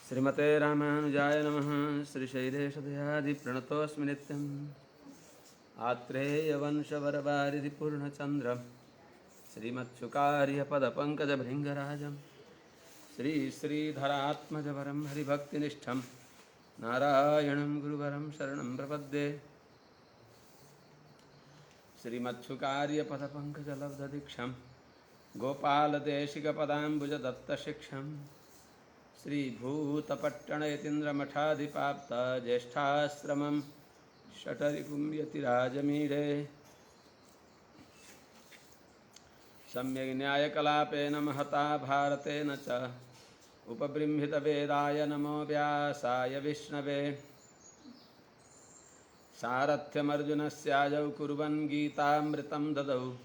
श्रीमते रामानुजाय नमः। श्रीशैलेशदयादिप्रणतोऽस्मि नित्यम्। आत्रेयवंशवरवारिधिपूर्णचन्द्रं श्रीमत्सुकार्यपदपङ्कजभृङ्गराजं श्रीश्रीधरात्मजवरं हरिभक्तिनिष्ठं नारायणं गुरुवरं शरणं प्रपद्ये। श्रीमत्सुकार्यपदपङ्कजलब्धदीक्षं गोपालदेशिकपदाम्बुजदत्तशिक्षं श्रीभूतपट्टणयतीन्द्रमठाधिपाप्त ज्येष्ठाश्रमं शठरिपुं यतिराजमीरे। सम्यग् न्यायकलापेन महता भारतेन च उपबृंहितवेदाय नमो व्यासाय विष्णवे। सारथ्यमर्जुनस्याजौ कुर्वन् गीतामृतं ददौ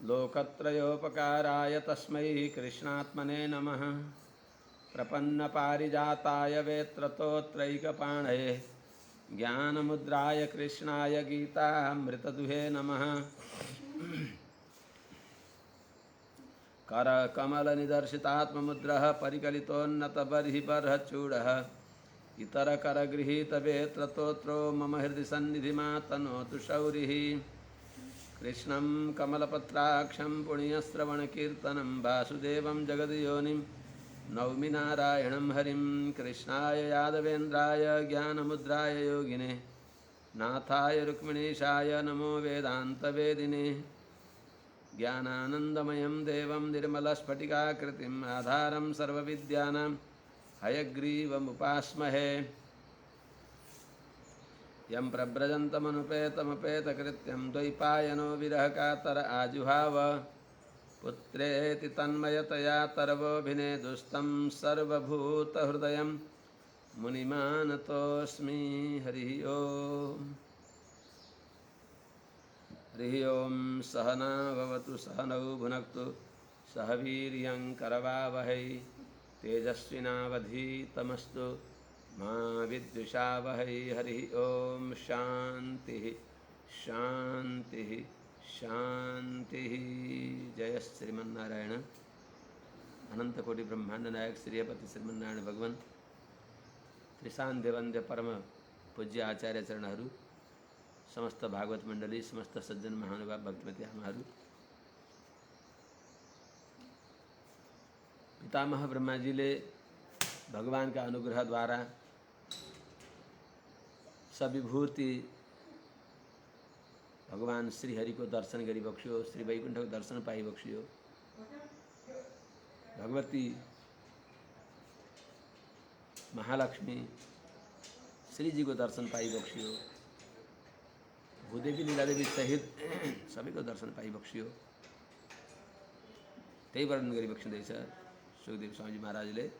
लोकत्रयोपकाराय तस्मै कृष्णात्मने नमः। प्रपन्नपारिजाताय वेत्रतोत्रैकपाणये ज्ञानमुद्राय कृष्णाय गीतामृतदुहे नमः। करकमलनिदर्शितात्ममुद्रः परिकलितोन्नतबर्हिबर्हचूडः इतरकरगृहीतवेत्रतोत्रो मम हृदि सन्निधिमातनोतु शौरिः। कृष्णं कमलपत्राक्षं पुण्यश्रवणकीर्तनं वासुदेवं जगद्योनिं नौमि नारायणं हरिं। कृष्णाय यादवेन्द्राय ज्ञानमुद्राय योगिने नाथाय रुक्मिणीशाय नमो वेदान्तवेदिने। ज्ञानानन्दमयं देवं निर्मलस्फटिकाकृतिम् आधारं सर्वविद्यानां हयग्रीवमुपास्महे। यं प्रव्रजन्तमनुपेतमपेतकृत्यं द्वैपायनो विरहकातर आजुहाव पुत्रेति तन्मयतया तरवोऽभिनेदुस्तं सर्वभूतहृदयं मुनिमानतोऽस्मि। हरिः ओम्। हरिः ओं। सहना भवतु सहनौ भुनक्तु सह वीर्यं करवावहै तेजस्विनावधीतमस्तु मा विद्विषावहै। हरिः ओं। शान्तिः शान्तिः शान्तिः। जय श्रीमन्नारायण। अनंतकोटि ब्रह्मांड नायक श्रीपति श्रीमन्नारायण भगवान त्रिशान्ध्य वंद्य परम पूज्य आचार्य चरणहरू, समस्त भागवत मंडली, समस्त सज्जन महानुभाव भक्तिमती आमाहरू, पितामह ब्रह्माजीले भगवान का अनुग्रह द्वारा सविभूति भगवान श्री हरि को दर्शन करी बख्शियो, श्री वैकुंठ को दर्शन पाई बख्शियो, भगवती महालक्ष्मी श्री जी को दर्शन पाई बख्शियो, भूदेवी लीला देवी सहित सभी को दर्शन पाई बख्शियो। त्यही वर्णन गरी बख्शिँदैछ सुखदेव स्वामी महाराजले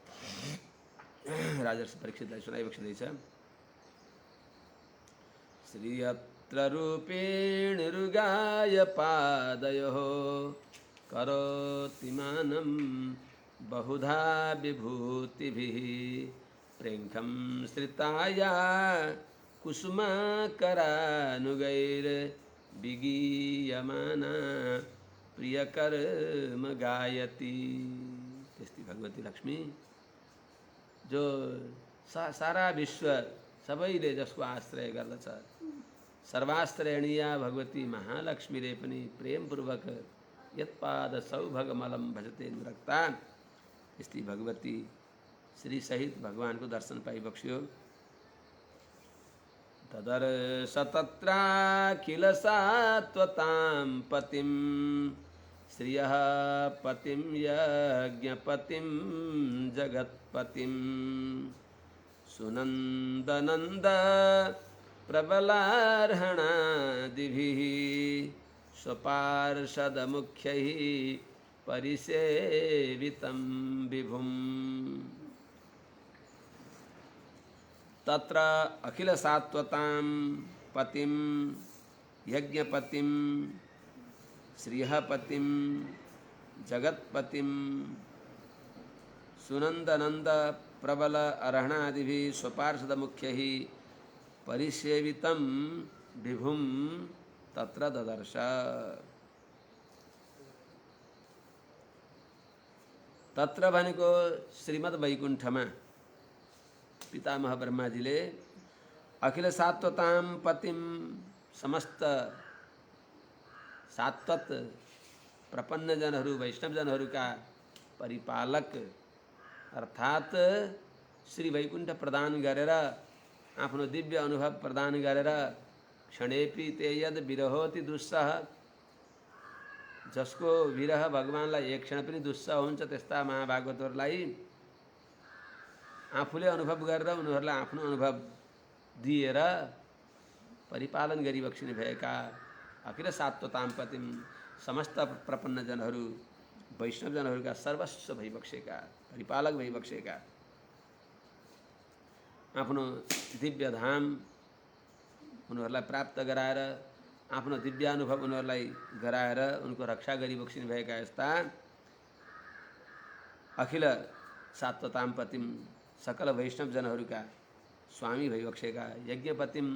राजर्षि परीक्षितलाई सुनाइ बख्शिँदैछ। श्रीयत्र रूपेणुगाय पादयोः करोति मानं बहुधा विभूतिभिः प्रेङ्खं श्रिताया कुसुमाकरानुगैर्विगीयमाना प्रियकर्म गायती। त्यस्ती भगवती लक्ष्मी जो सारा विश्व सबैले जसको आश्रय गर्दछ, सर्वाश्रयणीया भगवती महालक्ष्मीले पनि प्रेमपूर्वक यत्पाद सौभगमलम भजते अनुरक्ता। त्यस्ती भगवती श्री सहित भगवान को दर्शन पाई बख्शियो। तदर्श तत्राखिल सात्वतां पतिं श्रियः पतिं यज्ञपतिं जगत्पतिं सुनन्दनन्द प्रबलार्हणादिभिः स्वपार्षदमुख्यैः परिसेवितं विभुम्। तत्र अखिल सात्वतां पतिं यज्ञपतिं श्रियःपतिं जगत्पतिं सुनन्दनन्द प्रबल अर्हणादिभिः स्वपार्षदमुख्यैः परिसेवितं विभुं तत्र ददर्श। तत्र भनेको श्रीमद् वैकुण्ठमा पितामह ब्रह्माजीले अखिल सात्वताम पतिम समस्त सात्वत प्रपन्न जनहरू वैष्णव जनहरूका परिपालक अर्थात् श्री वैकुण्ठ प्रदान गरेर आफ्नो दिव्य अनुभव प्रदान गरेर क्षणेपि ते यद विरहोति दुस्सह, जसको विरह भगवानलाई एक क्षण पनि दुस्सह हुन्छ त्यस्ता महाभागवतहरूलाई आफूले अनुभव गरेर उनीहरूलाई आफ्नो अनुभव दिएर परिपालन गरिबक्सिने भएका अखिल सात्वताम पतिम समस्त प्रपन्न जनहरू वैष्णव जनहरूका सर्वस्व भइबक्सेका परिपालक भइबक्सेका आफ्नो दिव्य धाम उनीहरूलाई प्राप्त गराएर आफ्नो दिव्यानुभव उनीहरूलाई गराएर उनको रक्षा गरिबक्सिने भएका यस्ता अखिल सात्वताम पतिम सकल वैष्णव जनहरूका स्वामी भइबक्सेका यज्ञपतिम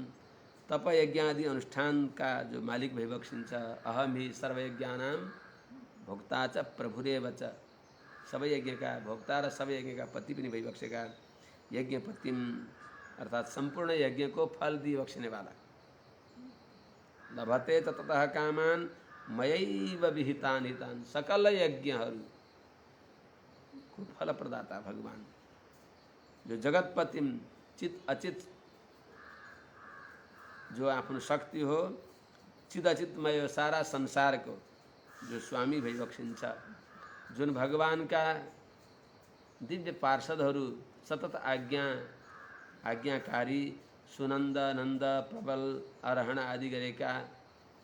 तप यज्ञ आदि अनुष्ठानका जो मालिक भइबक्सिन्छ अहम हि सर्वयज्ञानां भोक्ता च प्रभुरेव च, सबै यज्ञका भोक्ता र सबै यज्ञका पति पनि भइबक्सेका यज्ञपतिम अर्थात् सम्पूर्ण यज्ञको फल दिइबक्सिने वाला लभते ततः कामान मयैव विहितान हितान, सकल यज्ञहरू को फल प्रदाता भगवान जो जगतपतिम चित अचित जो आफ्नो शक्ति हो चिद अचितमय सारा संसारको जो स्वामी भइबक्सिन्छ, जुन भगवानका दिव्य पार्षदहरू सतत आज्ञाकारी सुनन्द नन्द प्रबल अरहण आदि गरेका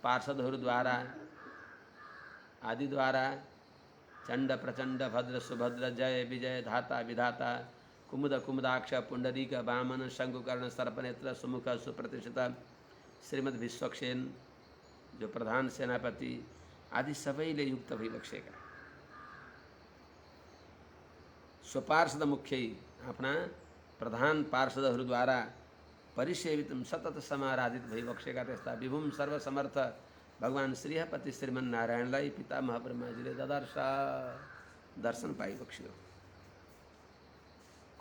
पार्षदहरूद्वारा आदिद्वारा चण्ड प्रचण्ड भद्र सुभद्र जय विजय धाता विधाता कुमुद कुमुदाक्ष पुण्डरीक वामन शंकुकर्ण सर्पनेत्र सुमुख सुप्रतिष्ठित श्रीमद् विश्वक्सेन जो प्रधान सेनापति आदि सबैले युक्त भइबक्सेका स्वपार्षद मुख्यै आफ्ना प्रधान पार्षदहरूद्वारा परिसेवित सतत समाराधित भइबक्सेका त्यस्ता विभुम सर्वसमर्थ भगवान श्रीहपति श्रीमन्नारायणलाई पितामह ब्रह्माजीले ददर्श दर्शन पाइबक्स्यो।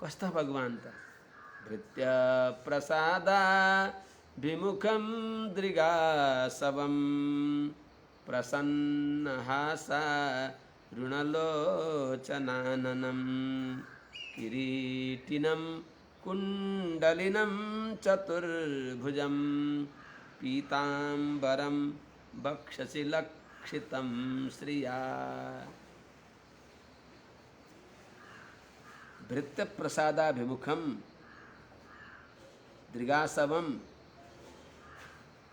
कस्ता भगवान त भृत्य प्रसादा विमुखम दृगासवम प्रसन्नहासा ऋणलोचनाननं किरीटिनं कुण्डलिनं चतुर्भुजं पीताम्बरं वक्षसि लक्षितं श्रिया। भृत्य प्रसादाभिमुखम दृगासवम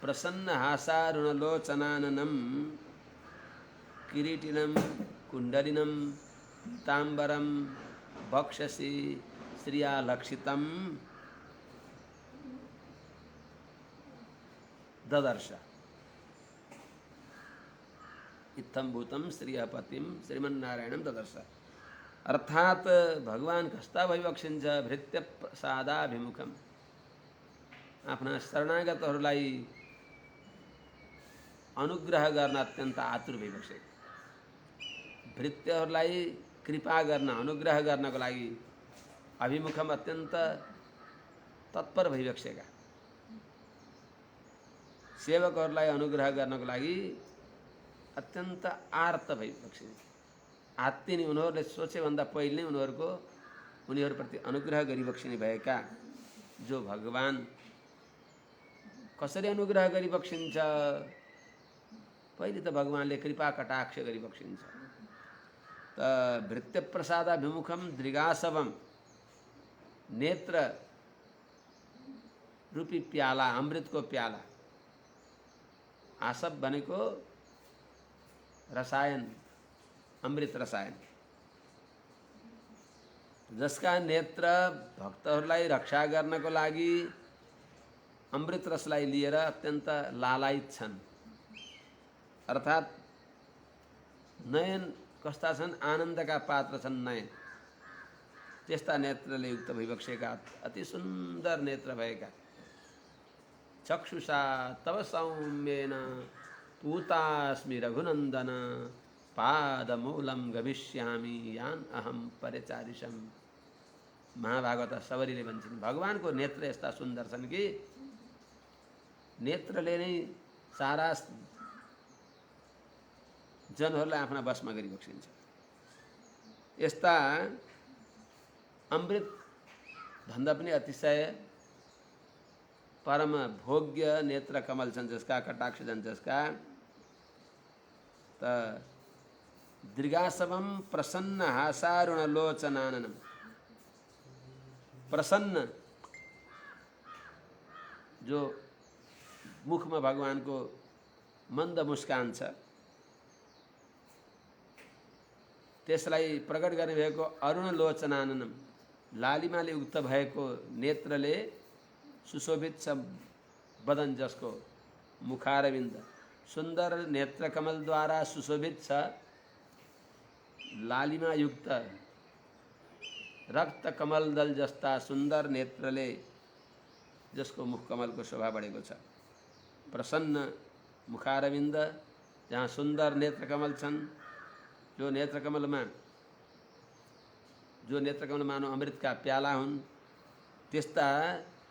प्रसन्न हासारुणलोचनाननं किरीटिनं कुंडलिनं पीताम्बरं वक्षसि श्रिया लक्षितं ददर्श। इत्थं भूतं श्रीहपतिं श्रीमन्नारायणं ददर्श। अर्थात भगवान कस्ता भइबक्सिन्छ भृत्य प्रसादाभिमुखम आफ्ना शरणागतहरूलाई अनुग्रह गर्न अत्यन्त आतुर भइबक्सेका, भृत्यहरूलाई कृपा गर्न अनुग्रह गर्नको लागि अभिमुखम अत्यन्त तत्पर भइबक्सेका, सेवकहरूलाई अनुग्रह गर्नको लागि अत्यन्त आर्त भइबक्सेका। आत्तिनी उनीहरूले सोचेभन्दा पहिले उनीहरूप्रति अनुग्रह गरिबक्सिने भएका जो भगवान कसरी अनुग्रह गरिबक्सिन्छ, पहिले त भगवानले कृपा कटाक्ष गरिबक्सिन्छ। त भृत्य प्रसादाभिमुखम दृगासवम नेत्र रूपी प्याला अमृतको प्याला, आसव भनेको रसायन अमृत रसायन, जसका नेत्र भक्तहरूलाई रक्षा गर्नको लागि अमृत रसलाई लिएर अत्यन्त लालायित छन्। अर्थात् नयन कस्ता छन्, आनन्दका पात्र छन् नयन, त्यस्ता नेत्रले युक्त भइबक्सेका अति सुन्दर नेत्र भएका। चक्षुषा तव सौम्येन पूतास्मि रघुनन्दन पादमूलं गमिष्यामि यान अहम परिचारिषम। महाभागवत सबरीले भन्छन् भगवानको नेत्र यस्ता सुन्दर छन् कि नेत्रले नै सारा जनहरूलाई आफ्ना बसमा गरिबक्सिन्छ। यस्ता अमृत भन्दा पनि अतिशय परम भोग्य नेत्र कमल छन् जसका, कटाक्ष छन् जसका, त दृगासवम प्रसन्न हासारुण लोचनाननम। प्रसन्न जो मुखमा भगवानको मन्द मुस्कान छ त्यसलाई प्रकट गर्ने भएको अरुण लोचनाननम, लालिमाले युक्त भएको नेत्रले सुशोभित छ बदन जसको, मुखारविन्द सुन्दर नेत्रकमलद्वारा सुशोभित छ, लालिमा युक्त रक्त कमल दल जस्ता सुन्दर नेत्रले जसको मुखकमलको शोभा बढेको छ। प्रसन्न मुखारविन्द जहाँ सुन्दर नेत्रकमल छन्, जो नेत्रकमलमा मानव अमृतका प्याला हुन्, त्यस्ता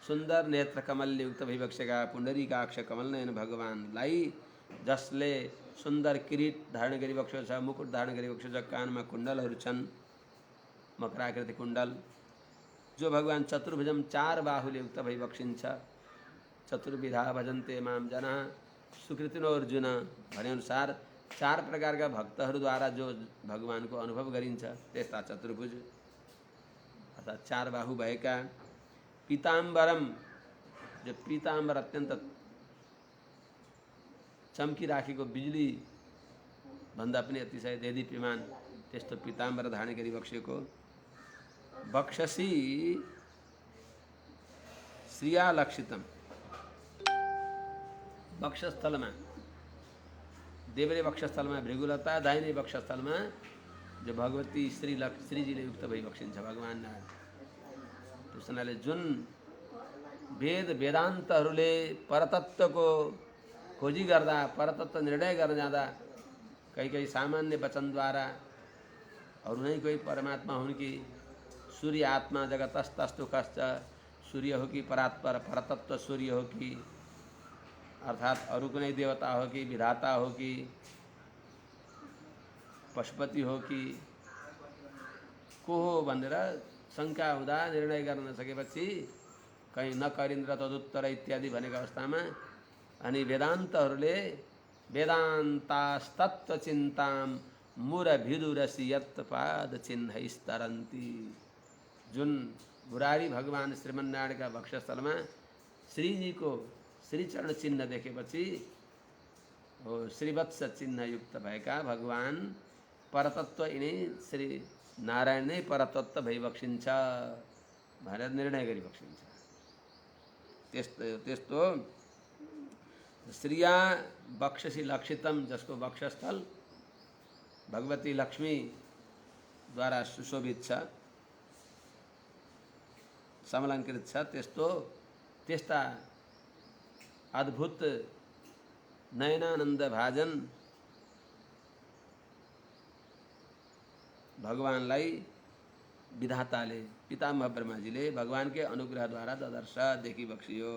सुन्दर नेत्रकमलले युक्त भइबक्सेका पुण्डरीकाक्ष कमलनयन भगवानलाई जसले सुन्दर किरीट धारण गरिबक्सेको छ, मुकुट धारण गरिबक्सेको छ, कानमा कुण्डलहरू छन्, मकराकृति कुण्डल, जो भगवान चतुर्भुजम चार बाहुले युक्त भइबक्सिन्छ। चतुर्विधा भजन्ते माम जना सुकृतिनो अर्जुन भनेअनुसार चार प्रकारका भक्तहरूद्वारा जो भगवानको अनुभव गरिन्छ त्यस्ता चतुर्भुज अर्थात् चार बाहु भएका, पीताम्बरम जो पीताम्बर अत्यन्त चम्किराखेको बिजुली भन्दा पनि अतिशय देदीप्यमान त्यस्तो पीताम्बर धारण गरिबक्सेको, वक्षसी श्रियालक्षितम, वक्षस्थलमा देवले वक्षस्थलमा भृगुलता, दाहिने वक्षस्थलमा जो भगवती श्रीजीले युक्त भइबक्सिन्छ भगवान नारायण। त्यस हुनाले जुन वेदान्तहरूले परतत्त्वको खोजी गर्दा, परतत्त्व निर्णय गर्न जाँदा कहीँ सामान्य वचनद्वारा अरू नै कोही परमात्मा हुन् कि सूर्य आत्मा जगतस्तस्तु कश्च, सूर्य हो कि परात्पर परतत्व सूर्य हो कि अर्थात् अरू कुनै देवता हो कि विधाता हो कि पशुपति हो कि को हो भनेर शङ्का हुँदा निर्णय गर्न नसकेपछि कहीँ नकरिन्द्र तदुत्तर इत्यादि भनेको अवस्थामा अनि वेदान्तहरूले वेदान्तास्तत्त्वचिन्ताम मुरभिदुरसि यत्पाद चिन्हैस्तरन्ति, जुन मुरारी भगवान श्रीमन्नारायणका वक्षस्थलमा श्रीजीको श्रीचरण चिन्ह देखेपछि हो श्रीवत्स चिन्ह युक्त भएका भगवान परतत्व यिनै श्री नारायण नै परतत्व भइबक्सिन्छ भनेर निर्णय गरिबक्सिन्छ। त्यस्तो श्रिया वक्षसी लक्षितम जसको वक्षस्थल भगवती लक्ष्मीद्वारा सुशोभित छ, समलङ्कृत छ, त्यस्ता अद्भुत नयनानन्द भाजन भगवानलाई विधाताले पितामह ब्रह्माजीले भगवानकै अनुग्रहद्वारा ददर्श देखिबक्सियो।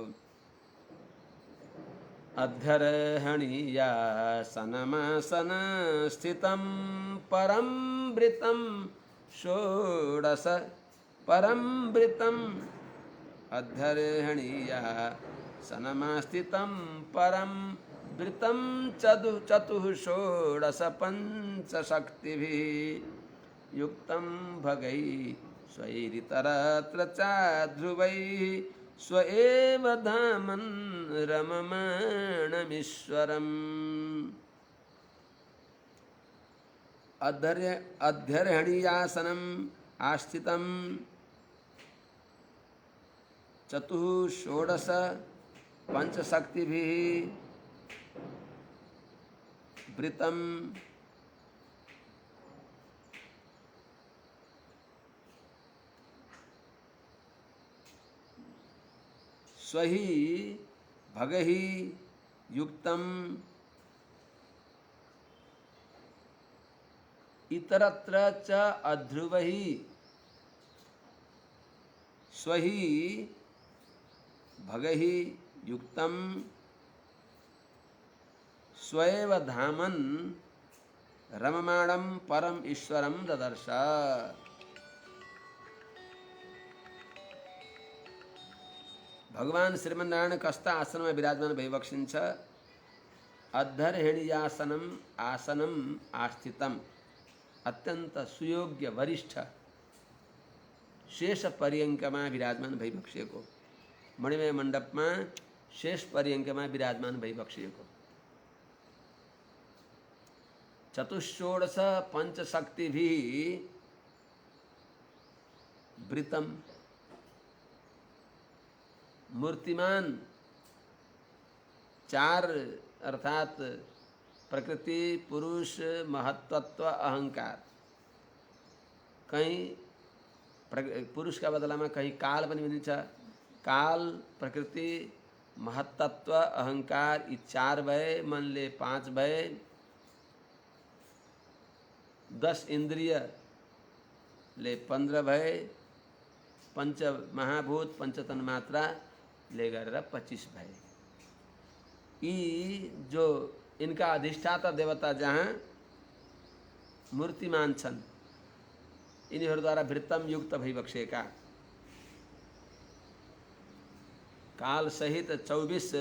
अध्यर्हणीयासनमासन स्थितं परमृतं षोडश परमृतम् अध्यर्हणीयासनमास्थितं परमृतं चतुः पञ्चशक्तिभिः युक्तं भगै स्वैरितरत्र चाध्रुवैः स्व एव धामन् रममाणमीश्वरम्। अध्यर्हणीयासनम् आस्थितं चतुः पञ्चशक्तिभिः वृतं स्वहि भगहि युक्तम इतरत्र च अध्रुवहि स्वहि भगहि युक्तम स्वयं धामन रममाणम परम ईश्वरम ददर्श। भगवान श्रीमन्नारायण कस्ता आसन में विराजमान भइबक्सिन्छ। अद्धर्हिणीयासनम आसनम आस्थितम अत्यंत सुयोग्य वरिष्ठ शेष पर्यंकमा विराजमान भइबक्सिएको। मणिमय मण्डपमा शेष पर्यंकमा विराजमान भइबक्सिएको। चतुष्षोडश पंचशक्तिभिः वृतम मूर्तिमान चार अर्थात प्रकृति पुरुष महत्त्व अहंकार। कहीं पुरुष का बदला में कहीं काल पनि भनिन्छ। काल प्रकृति महत्त्व अहंकार यी चार भए, मनले पाँच भए, 10 इंद्रिय ले 15 भए, पंच महाभूत पंचतन मात्रा ले गरेर 25 भए। यी जो इनका अधिष्ठाता देवता जहाँ मूर्तिमान छन्, यिनीहरूद्वारा वृत्तम युक्त भइबक्सेका। काल सहित 24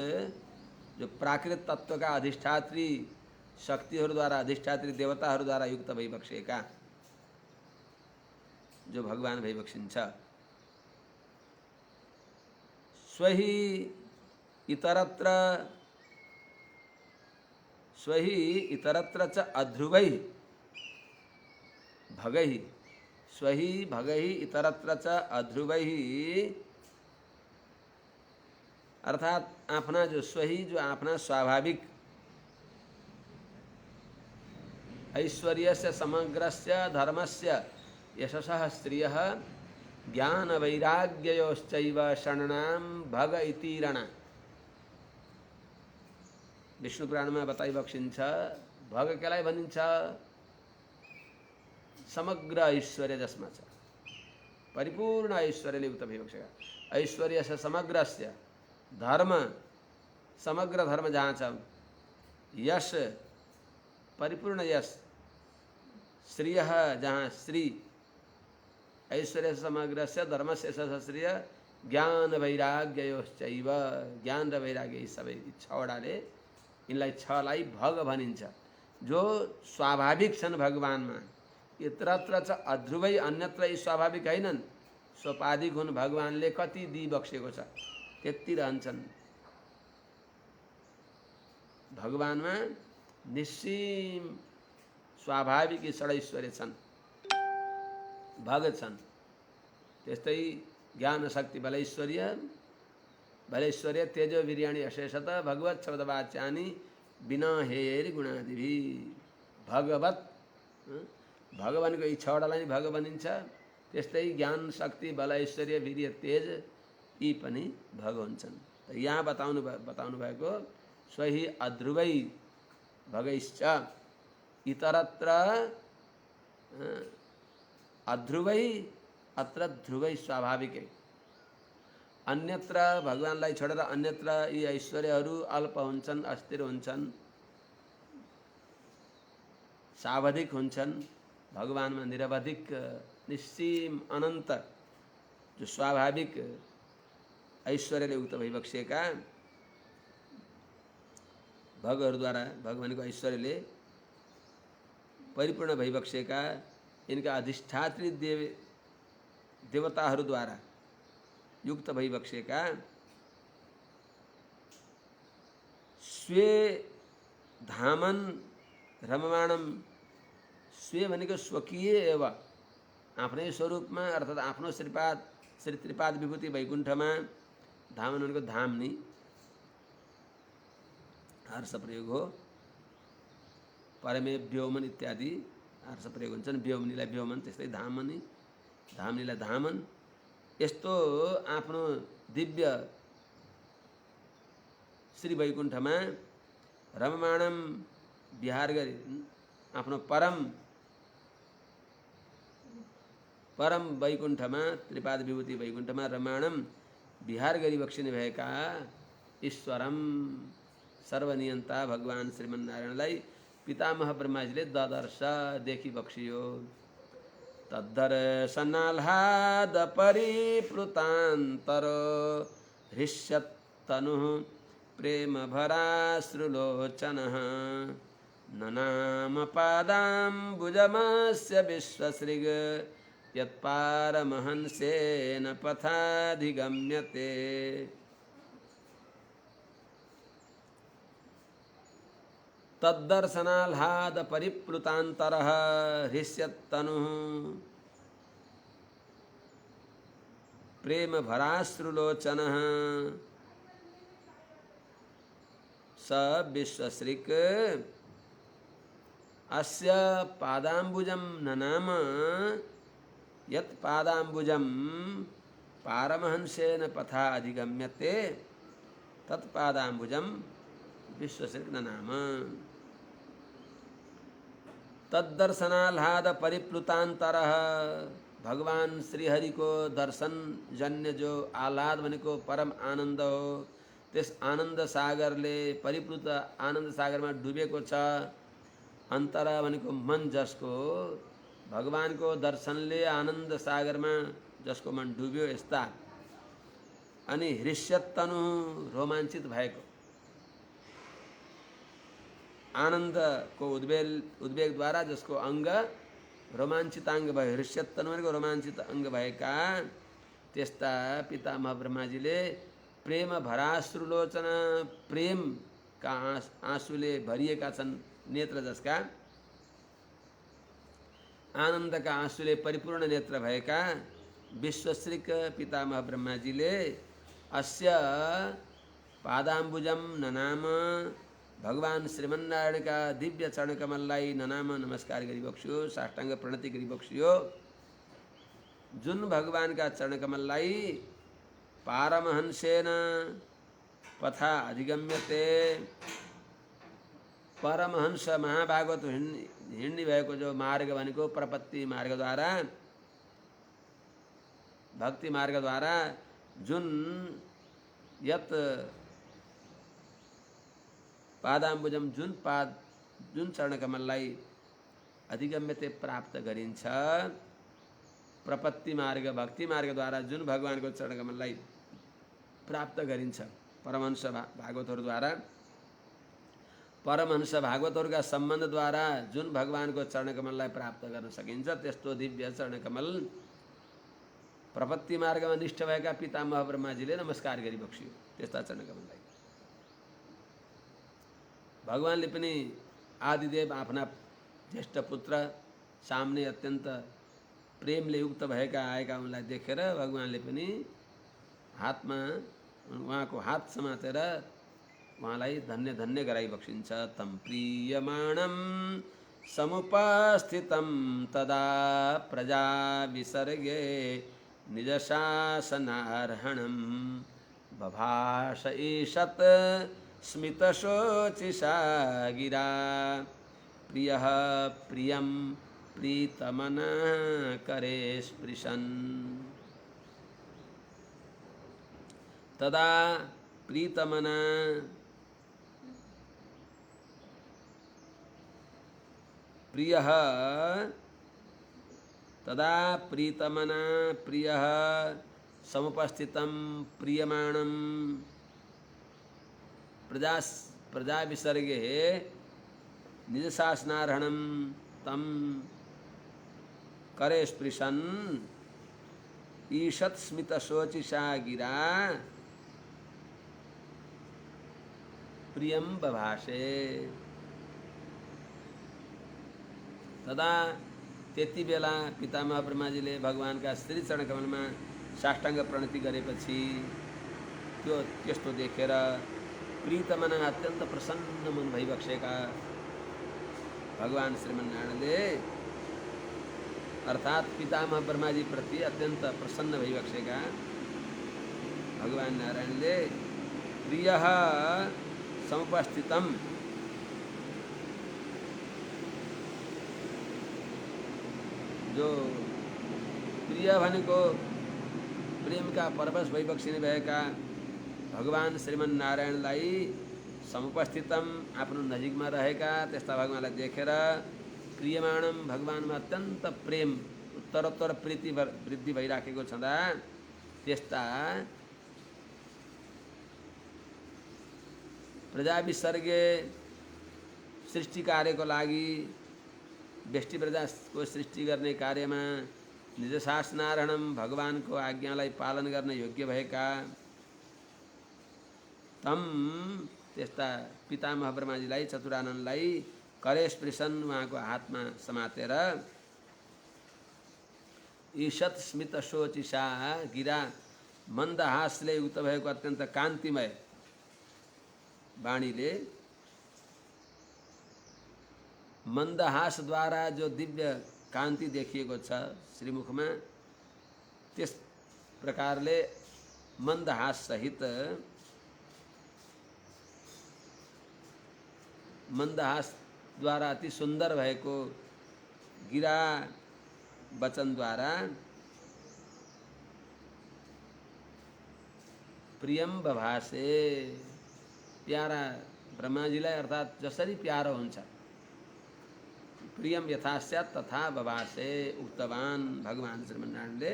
जो प्राकृत तत्व का अधिष्ठात्री शक्तिहरूद्वारा अधिष्ठात्री देवताहरूद्वारा युक्त भइबक्सेका जो भगवान भइबक्सिन्छ। स्वहि इतरत्र च अध्रुवैः भगैः। स्वहि भगैः इतरत्र च अध्रुवैः अर्थात आफ्ना जो स्वहि जो आफ्ना स्वाभाविक ऐश्वर्यस्य समग्रस्य धर्मस्य यशसः स्त्रियः ज्ञान वैराग्ययोश्चैव शरणां भग इतिरणा। विष्णु पुराण में बताइबक्सिन्छ भग केलाई भनिन्छ? समग्र ऐश्वर्य जसमा छ, परिपूर्ण ऐश्वर्यले युक्त भइबक्सेका। ऐश्वर्यस्य समग्रस्य धर्म समग्र धर्म जहाँ छ, यश परिपूर्ण यश, श्रियः जहाँ श्री, ऐश्वर्य समग्र से धर्म से श्रिय ज्ञान वैराग्ययोश्चैव। ज्ञान र वैराग्य यी सबै छवटाले यिनलाई छलाई भग भनिन्छ। जो स्वाभाविक छन् भगवानमा। इतरत्र च अध्रुवै अन्यत्र यी स्वाभाविक हैनन्, सोपाधिक हुन्। भगवानले कति दिइबक्सेको छ त्यति रहन्छन्। भगवानमा निस्सीम स्वाभाविक यी षडैश्वर्य छन्, भग छन्। त्यस्तै ज्ञान शक्ति बलैश्वर्य तेजो वीर्याणि अशेषत भगवत शब्दवाच्यानि बिना हेर गुणादिभि। भगवत भगवानको यी छवटालाई भग भनिन्छ। त्यस्तै ज्ञान शक्ति बल ऐश्वर्य वीर्य तेज यी पनि भग हुन्छन्। यहाँ बताउनु भएको स्वहि अध्रुवै भगैश्च इतरत्र अध्रुवै अत्र ध्रुवै स्वाभाविकै। अन्यत्र भगवानलाई छोडेर अन्यत्र यी ऐश्वर्यहरू अल्प हुन्छन्, अस्थिर हुन्छन्, सावधिक हुन्छन्। भगवानमा निरवधिक निस्सीम अनन्त जो स्वाभाविक ऐश्वर्यले युक्त भइबक्सेका भगहरूद्वारा भगवानको ऐश्वर्यले परिपूर्ण भइबक्सेका इनका अधिष्ठात्री देवताहरूद्वारा युक्त भइबक्सेका स्वे धामन रममाणम। स्वे भनेको स्वकीय एव आफ्नै स्वरूपमा अर्थात् आफ्नो श्री त्रिपाद विभूति वैकुण्ठमा। धामन भनेको धामनी हर्ष प्रयोग हो। परमे व्योमन इत्यादि हर्ष प्रयोग हुन्छन्। व्योमनीलाई व्योमन, त्यस्तै धामनी, धामनीलाई धामन। यस्तो आफ्नो दिव्य श्री वैकुण्ठमा रममाणम विहार गरी आफ्नो परम वैकुण्ठमा त्रिपाद विभूति वैकुण्ठमा रमाणम विहार गरिबक्सिने भएका ईश्वरम सर्वनियन्ता भगवान श्रीमन्नारायणलाई पितामह ब्रह्माजीले ददर्श देखि बक्सियो। तद्दर्शनाल्हाद परिप्लुतान्तर हृष्यत्तनुः प्रेम भराश्रुलोचनः ननाम पादाम्बुजमस्य विश्वसृग यत्पारमहंसेन पथाधिगम्यते। तद्दर्शनाल्हाद परिप्लुतान्तरः हृष्यत्तनुः प्रेम भराश्रुलोचनः स विश्वसृक् अस्य पादाम्बुजं ननाम यत् पादाम्बुजं पारमहंसेन पथा अधिगम्यते तत् पादाम्बुजं विश्वसृक् ननाम। तद्दर्शनाल्हाद परिप्लुतान्तरः भगवान श्रीहरि को दर्शन जन्य जो आह्लाद भनेको परम आनन्द हो, त्यस आनन्द सागरले परिप्लुत आनन्द सागरमा डुबेको छ। अन्तर भनेको मन जसको भगवानको दर्शनले आनन्द सागरमा जसको मन डुब्यो यस्ता। अनि हृष्यत्तनु रोमाञ्चित भएको आनन्दको उद्वेगद्वारा जसको अङ्ग रोमाञ्चिताङ्ग भयो, हृष्यत्तनु भनेको रोमाञ्चित अङ्ग भएका त्यस्ता पितामह ब्रह्माजीले प्रेम भराश्रुलोचन प्रेमका आँसुले भरिएका छन् नेत्र जसका, आनन्दका आँसुले परिपूर्ण नेत्र भएका विश्वश्रीक पितामह ब्रह्माजीले अस्य पादाम्बुजम ननाम भगवान श्रीमन्नारायणका दिव्य चरणकमललाई ननाम नमस्कार गरिबक्स्यो, साष्टाङ्ग प्रणति गरिबक्स्यो। जुन भगवानका चरणकमललाई पारमहंसेन पथा अधिगम्यते, परमहंस महाभागवत हिँड्ने भएको जो मार्ग भनेको प्रपत्ति मार्गद्वारा भक्ति मार्गद्वारा जुन यत पादाम्बुजम जुन चरणकमललाई अधिगम्यते प्राप्त गरिन्छ, प्रपत्ति मार्ग भक्ति मार्गद्वारा जुन भगवानको चरणकमललाई प्राप्त गरिन्छ, परमहंस भागवतहरूद्वारा परमहंस भागवतहरूका सम्बन्धद्वारा जुन भगवानको चरणकमललाई प्राप्त गर्न सकिन्छ, त्यस्तो दिव्य चरणकमल प्रपत्ति मार्गमा निष्ठ भएका पितामह ब्रह्माजीले नमस्कार गरिबक्स्यो। त्यस्ता चरणकमललाई भगवानले पनि आदिदेव आफ्ना ज्येष्ठ पुत्र सामने अत्यन्त प्रेमले युक्त भएका आएका उनलाई देखेर भगवानले पनि हातमा उहाँको हात समातेर उहाँलाई धन्य धन्य गराइबक्सिन्छ। तम प्रीयमाणं समुपस्थितं तदा प्रजा विसर्गे निजशासनार्हणं बभाष ईषत् स्मितशोचिषा गिरा प्रियः प्रियं प्रीतमनः करे स्पृशन्। तदा प्रीतमना प्रियः तदा प्रीतमना प्रियः समुपस्थितं प्रीयमाणं प्रजा विसर्गे निजशासनार्हणं तं करे स्पृशन् ईषत् स्मितशोचिषा गिरा प्रियं बभाषे। तदा त्यति बेला पितामह ब्रह्माजीले भगवानका श्री चरणकमलमा साष्टाङ्ग प्रणति गरेपछि त्यस्तो देखेर प्रीतमना अत्यन्त प्रसन्न मन भइबक्सेका भगवान श्रीमन्नारायणले अर्थात् पितामह ब्रह्माजी प्रति अत्यन्त प्रसन्न भइबक्सेका भगवान नारायणले प्रियः समुपस्थितम जो प्रिय भनेको प्रेमका परवश भइबक्सिने भएका भगवान श्रीमन नारायणलाई समुपस्थितम आफ्नो नजिकमा रहेका त्यस्ता भगवानलाई देखेर प्रियमाणम भगवानमा अत्यन्त प्रेम उत्तरोत्तर प्रीति वृद्धि भइराखेको छँदा त्यस्ता प्रजा विसर्गे सृष्टि कार्यको लागि व्यष्टि प्रजाको सृष्टि गर्ने कार्यमा निज शासनारायणम भगवानको आज्ञालाई पालन गर्न योग्य भएका तम त्यस्ता पितामह ब्रह्माजीलाई चतुरानन्दलाई करेश स्पृशन उहाँको हातमा समातेर ईशत स्मित शोचिसा गिरा मन्दहासले युक्त भएको अत्यन्त कान्तिमय वाणीले मन्दहासद्वारा जो दिव्य कान्ति देखिएको छ श्रीमुखमा त्यस प्रकारले मन्दहास सहित मन्दहासद्वारा अति सुन्दर भएको गिरा वचनद्वारा प्रियम बभासे प्यारा ब्रह्माजीलाई अर्थात् जसरी प्यारो हुन्छ प्रियम यथा स्यात् तथा बभासे उक्तवान भगवान श्रीमन्नारायणले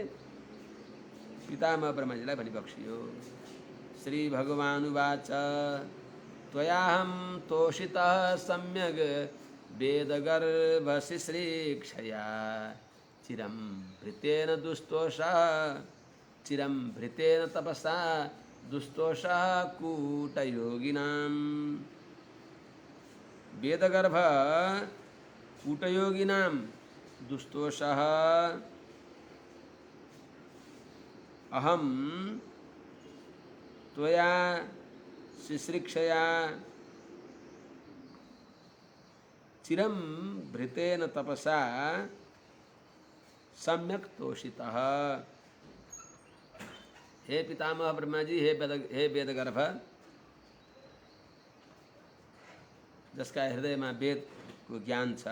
पितामह ब्रह्माजीलाई भनिबक्सियो। श्री भगवानुवाच त्वयाहं तोषितः सम्यग् वेदगर्भशिश्रीक्षया चिरं भृतेन दुस्तोषः चिरं भृतेन तपसा दुस्तोषः कूटयोगिनां वेदगर्भ कूटयोगिनां दुस्तोषः अहं त्वया शिश्रीक्षया चिरं भृतेन तपसा सम्यक तोषितः। हे पितामह ब्रह्माजी, हे वेदगर्भ, जसका हृदय में वेद को ज्ञान छ,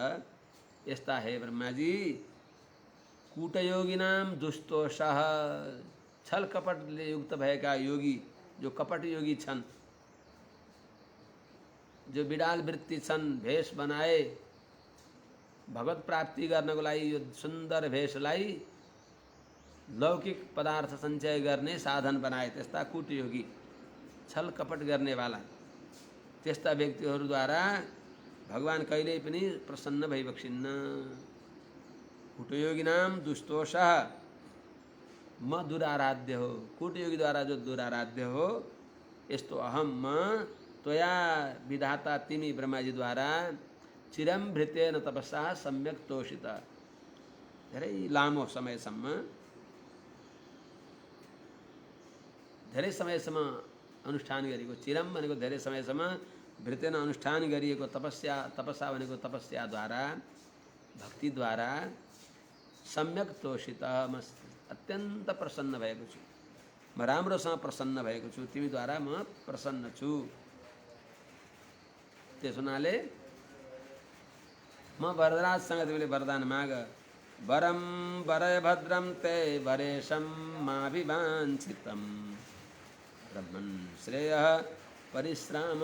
यस्ता हे ब्रह्माजी कूटयोगिनाम दुस्तोषः छल कपटले युक्त भएका योगी, जो कपट योगी छन्, जो बिडाल वृत्ति छन्, भेष बनाए भगवत प्राप्ति गर्नको लागि यो सुन्दर भेषलाई लौकिक पदार्थ सञ्चय गर्ने साधन बनाए, त्यस्ता कूटयोगी छल कपट गर्नेवाला त्यस्ता व्यक्तिहरूद्वारा भगवान कहिल्यै पनि प्रसन्न भइबक्सिन्न। कूटयोगिनाम दुस्तोषः, म दुराराध्य हो, कूटयोगीद्वारा जो दुराराध्य हो, यस्तो अहम म त्वया विधाता तिमी ब्रह्माजीद्वारा चिरम भृतेन तपसा सम्यक तोषित, धेरै लामो समयसम्म धेरै समयसम्म अनुष्ठान गरेको, चिरम भनेको धेरै समयसम्म, भृतेन अनुष्ठान गरिएको तपस्या, तपसा भनेको तपस्याद्वारा भक्तिद्वारा सम्यक तोषित, म अत्यन्त प्रसन्न भएको छु, म राम्रोसँग प्रसन्न भएको छु, तिमीद्वारा म प्रसन्न छु। त्यस हुनाले म वरदराजसँग तिमीले वरदान माग। वरम वरय भद्रम ते वरेशम माभिवाञ्छितम ब्रह्मन् श्रेयः परिश्राम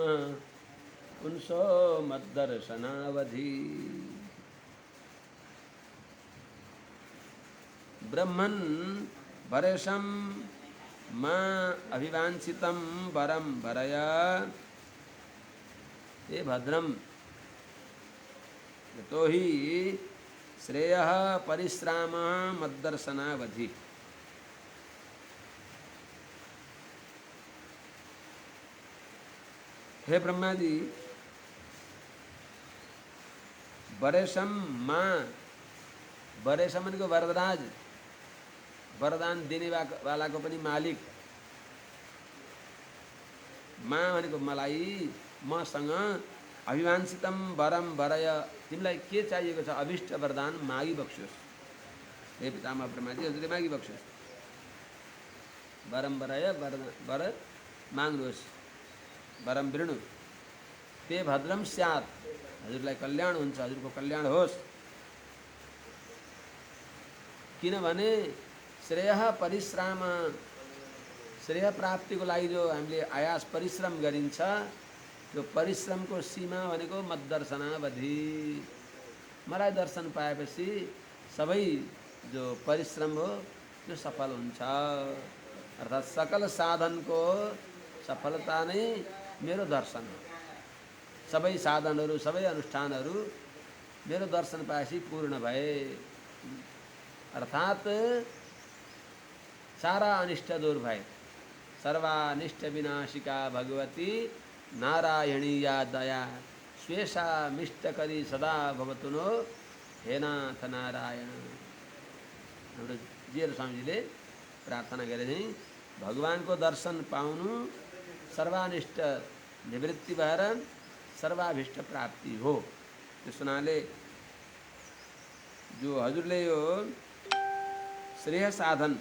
पुंसो मद्दर्शनावधि। ब्रह्मन् वरेशम मा अभिवाञ्छितम वरम वरय, हे भद्रम यतो हि श्रेयः परिश्राम मद्दर्शनावधि। हे ब्रह्मा जी, वरेशम माँ, वरेशम भनेको वरदराज, वरदान दिने वालाको पनि मालिक, माँ भनेको मलाई, मसँग अभिवाञ्छितम वरम वरय, तिमीलाई के चाहिएको छ अभिष्ट वरदान मागी बक्सोस्। हे पितामह ब्रह्माजी, हजुरले मागी बक्सोस्, वरम वरय वर माग्नुहोस्, वरम वृणु ते भद्रम स्यात्, हजुरलाई कल्याण हुन्छ, हजुरको कल्याण होस्। किनभने श्रेय परिश्रम श्रेय प्राप्तिको लागि जो हामीले आयास परिश्रम गरिन्छ त्यो परिश्रमको सीमा भनेको मद्दर्शनावधि। मलाई दर्शन पाएपछि सबै जो परिश्रम हो त्यो सफल हुन्छ। अर्थात् सकल साधनको सफलता नै मेरो दर्शन हो। सबै साधनहरू सबै अनुष्ठानहरू मेरो दर्शन पाएपछि पूर्ण भए। अर्थात् सारा अनिष्ट दूर भए। सर्वानिष्ट विनाशिका भगवती नारायणीया दया स्वेशा मिष्टकरी सदा भवतु नो हे नाथ नारायण। हाम्रो जीर स्वामीजीले प्रार्थना गरे चाहिँ भगवानको दर्शन पाउनु सर्वानिष्ट निवृत्ति भएर सर्वाभिष्ट प्राप्ति हो। त्यस हुनाले जो हजुरले यो श्रेय साधन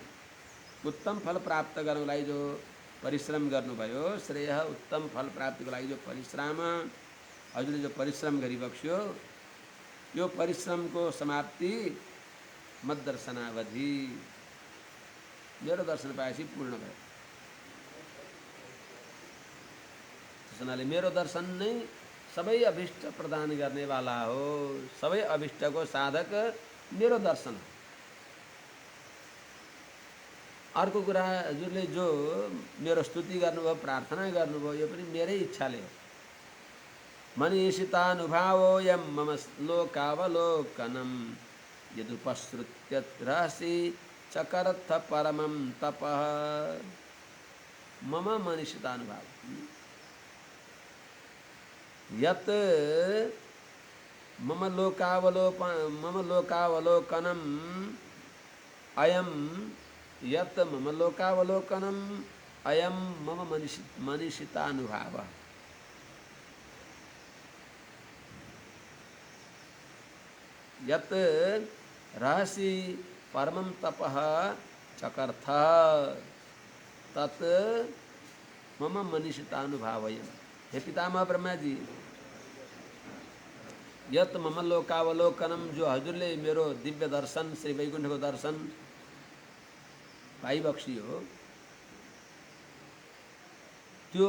उत्तम फल प्राप्त गर्नको लागि जो परिश्रम गर्नुभयो, श्रेय उत्तम फल प्राप्तिको लागि जो परिश्रम हजुरले जो परिश्रम गरिबक्स्यो, यो परिश्रमको समाप्ति मद्दर्शनावधि मेरो दर्शन पाएपछि पूर्ण भयो। त्यसैले मेरो दर्शन नै सबै अभिष्ट प्रदान गर्नेवाला हो। सबै अभिष्टको साधक मेरो दर्शन हो। अर्को कुरा हजुरले जो मेरो स्तुति गर्नुभयो, प्रार्थना गर्नुभयो, यो पनि मेरै इच्छाले हो। मनीषितानुभावोऽयं मम लोकावलोकनं यदुपसृत्य रहसि चकर्थ परमं तपः। मम मनीषितानुभाव यत् मम लोकावलोकनम अयम यत् मम लोकावलोकनम अयम मम मनीषितानुभाव। यत् रहसि परमं तपः चकर्थ तत् मम मनीषितानुभावयम्। हे पितामह ब्रह्मा जी, यत मम लोकावलोकनम जो हजुरले मेरो दिव्य दर्शन श्री वैकुण्ठको दर्शन पाइबक्सियो, त्यो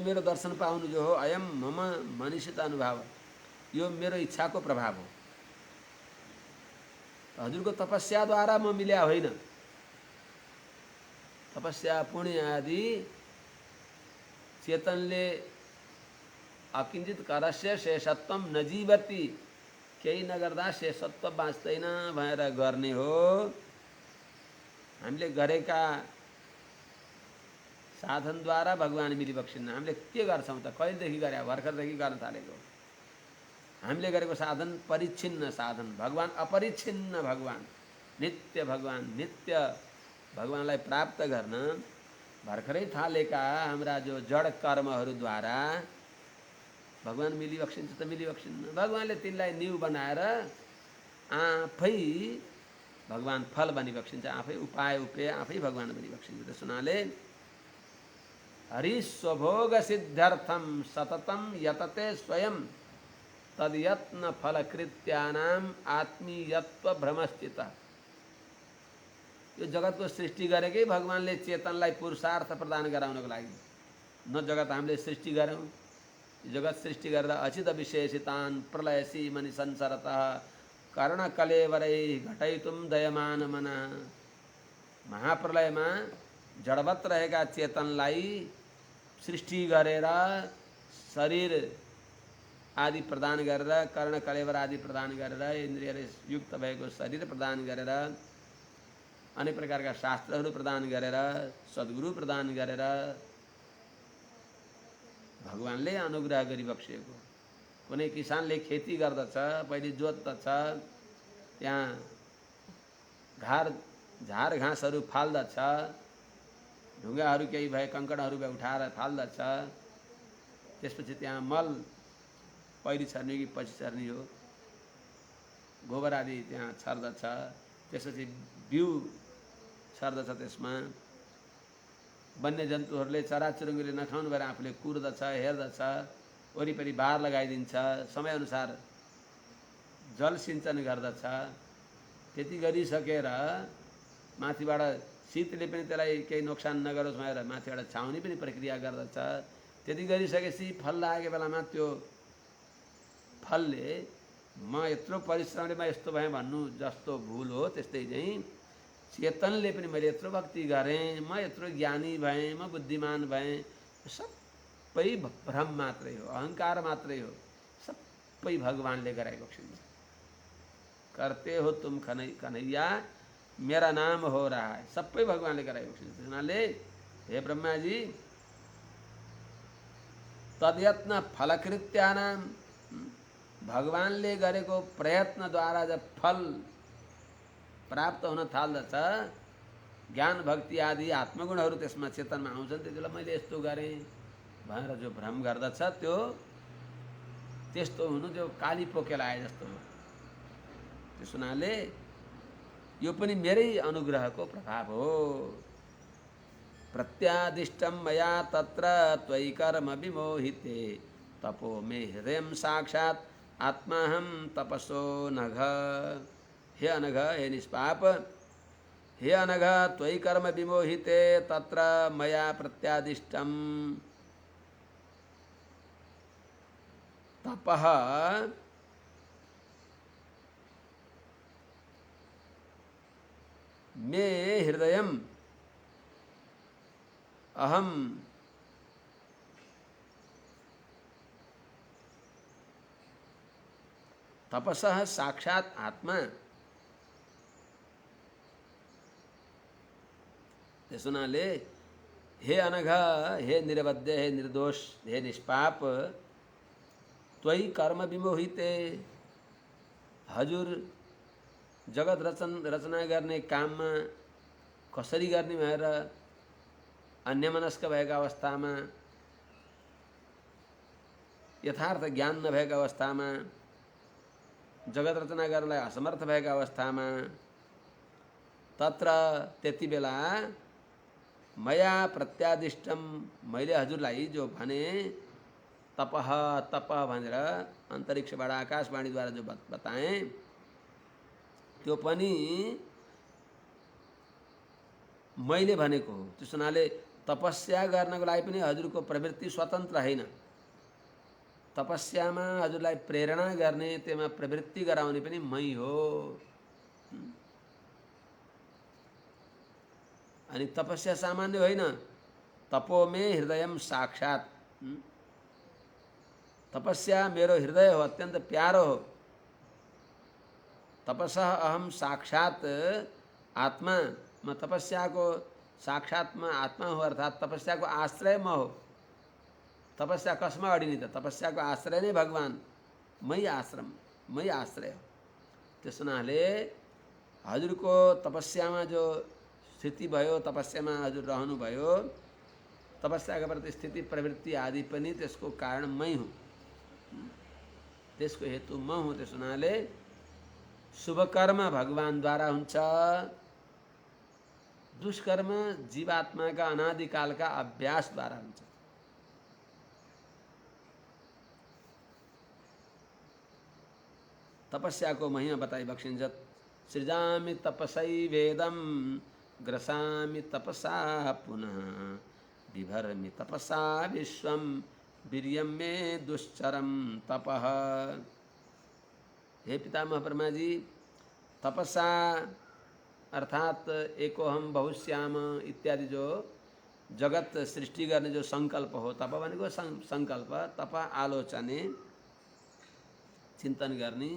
मेरो दर्शन पाउनु जो हो अयम मम मनीषित अनुभव, यो मेरो इच्छाको प्रभाव हो। हजुरको तपस्याद्वारा म मिल्या होइन। तपस्या पुण्य आदि चेतनले अकिंचित करस्य शेषत्वम न जीवति, केही नगर्दा शेषत्व बाँच्दैन भनेर गर्ने हो। हामीले गरेका साधनद्वारा भगवान मिलिबक्सिन्न। हामीले के गर्छौँ त? कहिलेदेखि गरे? भर्खरदेखि गर्न थालेको। हामीले गरेको साधन परिच्छिन्न साधन, भगवान अपरिच्छिन्न भगवान, नित्य भगवान, नित्य भगवानलाई प्राप्त गर्न भर्खरै थालेका हाम्रा जो जड कर्महरूद्वारा भगवान मिलिबक्सिन्छ त मिलिबक्सिन्न। भगवानले तिनलाई नीउ बनाएर आफै भगवान फल बनिबक्सिन्छ, आफै उपाय उपेय आफै भगवान बनिबक्सिन्छ। त्यस हुनाले हरिस्वभोग सिद्ध्यर्थम सततम यतते स्वयं तद्यत्न फलकृत्यानाम आत्मीयत्व भ्रमस्थित। यो जगतको सृष्टि गरेकै भगवानले चेतनलाई पुरुषार्थ प्रदान गराउनको लागि। न जगत हामीले सृष्टि गऱ्यौँ। जगत सृष्टि गरेर अचित विशेषितान प्रलयसी मनि संसरतः कर्ण कलेवरै घटैतुम दयमान मना। महाप्रलयमा जडवत रहेका चेतनलाई सृष्टि गरेर शरीर आदि प्रदान गरेर, कर्ण कलेवर आदि प्रदान गरेर, इन्द्रियले युक्त भएको शरीर प्रदान गरेर, अनेक प्रकारका शास्त्रहरू प्रदान गरेर, सद्गुरु प्रदान गरेर भगवानले अनुग्रह गरिबक्सेको। कुनै किसानले खेती गर्दछ, पहिले जोत्दछ, त्यहाँ झार घाँसहरू फाल्दछ, ढुङ्गाहरू केही भए कङ्कडहरू भए उठाएर फाल्दछ। त्यसपछि त्यहाँ मल पहिली छर्ने कि पछि छर्ने हो, गोबर आदि त्यहाँ छर्दछ। त्यसपछि बिउ छर्दछ। त्यसमा वन्यजन्तुहरूले चराचुरुङ्गीले नखाउनु भएर आफूले कुर्दछ, हेर्दछ, वरिपरि बार लगाइदिन्छ, समयअनुसार जल सिञ्चन गर्दछ। त्यति गरिसकेर माथिबाट शीतले पनि त्यसलाई केही नोक्सान नगरोस् भनेर माथिबाट छाउने पनि प्रक्रिया गर्दछ। त्यति गरिसकेपछि फल लागेको बेलामा त्यो फलले म यत्रो परिश्रमले म यस्तो भएँ भन्नु जस्तो भुल हो, त्यस्तै चाहिँ चेतनले पनि मैले यत्रो भक्ति गरेँ, म यत्रो ज्ञानी भएँ, म बुद्धिमान भएँ, सबै भ्रम मात्रै हो, अहङ्कार मात्रै हो, सबै भगवानले गराएको बक्सिन्छ। करते हो तुम कन्हैया मेरा नाम हो रहा है, सबै भगवानले गराएको बक्सिन्छ। हुनाले हे ब्रह्माजी तद्यत्न फलकृत्यानाम, भगवानले गरेको प्रयत्नद्वारा जब फल प्राप्त हुन थाल्दछ, ज्ञान भक्ति आदि आत्मगुणहरू त्यसमा चेतनमा आउँछन्, त्यति बेला मैले यस्तो गरेँ भनेर जो भ्रम गर्दछ त्यो त्यस्तो हुनु त्यो काली पोकेला आए जस्तो हो। त्यस हुनाले यो पनि मेरै अनुग्रहको प्रभाव हो। प्रत्यादिष्टम मया तत्र त्वयि कर्म विमोहिते तपो मे हृदय साक्षात् आत्माहम तपसो नघ। हे अनघ, हे निष्पाप, हे अनघ, त्वयि कर्म विमोहिते तत्र मया प्रत्यादिष्टम तपः मे हृदयम अहम तपसः साक्षात् आत्मा। सुनाले हे अनघ, हे निरबद्ध, हे निर्दोष, हे निष्पाप, त्वयि कर्म विमोहिते, हजुर जगत रचना गर्ने काममा कसरी गर्ने भनेर अन्यमनस्क भएका अवस्थामा, यथार्थ ज्ञान नभएका अवस्थामा, जगत रचना गर्नलाई असमर्थ भएका अवस्थामा, तत्र त्यति बेला मया प्रत्यादिष्टम, मैले हजुरलाई जो भने तपह तपह भनेर अन्तरिक्षबाट आकाशवाणीद्वारा जो बताएँ त्यो पनि मैले भनेको हो। त्यस हुनाले तपस्या गर्नको लागि पनि हजुरको प्रवृत्ति स्वतन्त्र होइन। तपस्यामा हजुरलाई प्रेरणा गर्ने, त्यसमा प्रवृत्ति गराउने पनि मै हो। अनि तपस्या सामान्य होइन, तपो मे हृदयम साक्षात्, तपस्या मेरो हृदय हो, अत्यंत प्यारो हो। तपसः अहम साक्षात आत्मा, म तपस्या को साक्षात में आत्मा हो, अर्थात तपस्या को आश्रय में हो। तपस्या कसमा अडिने त, तपस्या को आश्रय नै भगवान, मै आश्रम, मै आश्रय। त्यस हुनाले हजुरको तपस्यामा जो स्थिति भयो, तपस्यामा हजुर रहनुभयो, तपस्याका प्रति स्थिति प्रवृत्ति आदि पनि त्यसको कारण मै हुँ, त्यसको हेतु म हुँ। त्यस हुनाले शुभ कर्म भगवानद्वारा हुन्छ, दुष्कर्म जीवात्माका अनादिकालका अभ्यासद्वारा हुन्छ। तपस्याको महिमा बताइ बक्सिन्छ। सृजामि तपसै वेदम ग्रसामि तपसा पुनः बिभर्मि तपसा विश्वम वीर्यम मे दुश्चरम तपः। हे पितामह ब्रह्मा जी, तपसा अर्थात एकोहम बहुश्याम इत्यादि जो जगत सृष्टि गर्ने जो संकल्प हो, तप भनेको संकल्प, तप आलोचने चिन्तन गर्ने,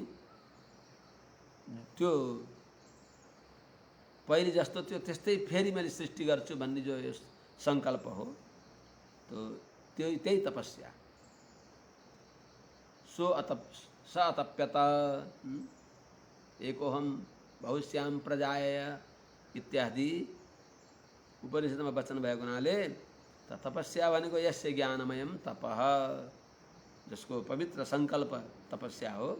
त्यो पहिले जस्तो त्यो त्यस्तै फेरि मैले सृष्टि गर्छु भन्ने जो संकल्प हो, तो त्यही तपस्या। स अतप्यत एकोहम बहुश्याम प्रजाय इत्यादि उपनिषदमा वचन भएको हुनाले तपस्या भनेको यस्य ज्ञानमयम तपः, जसको पवित्र संकल्प तपस्या हो।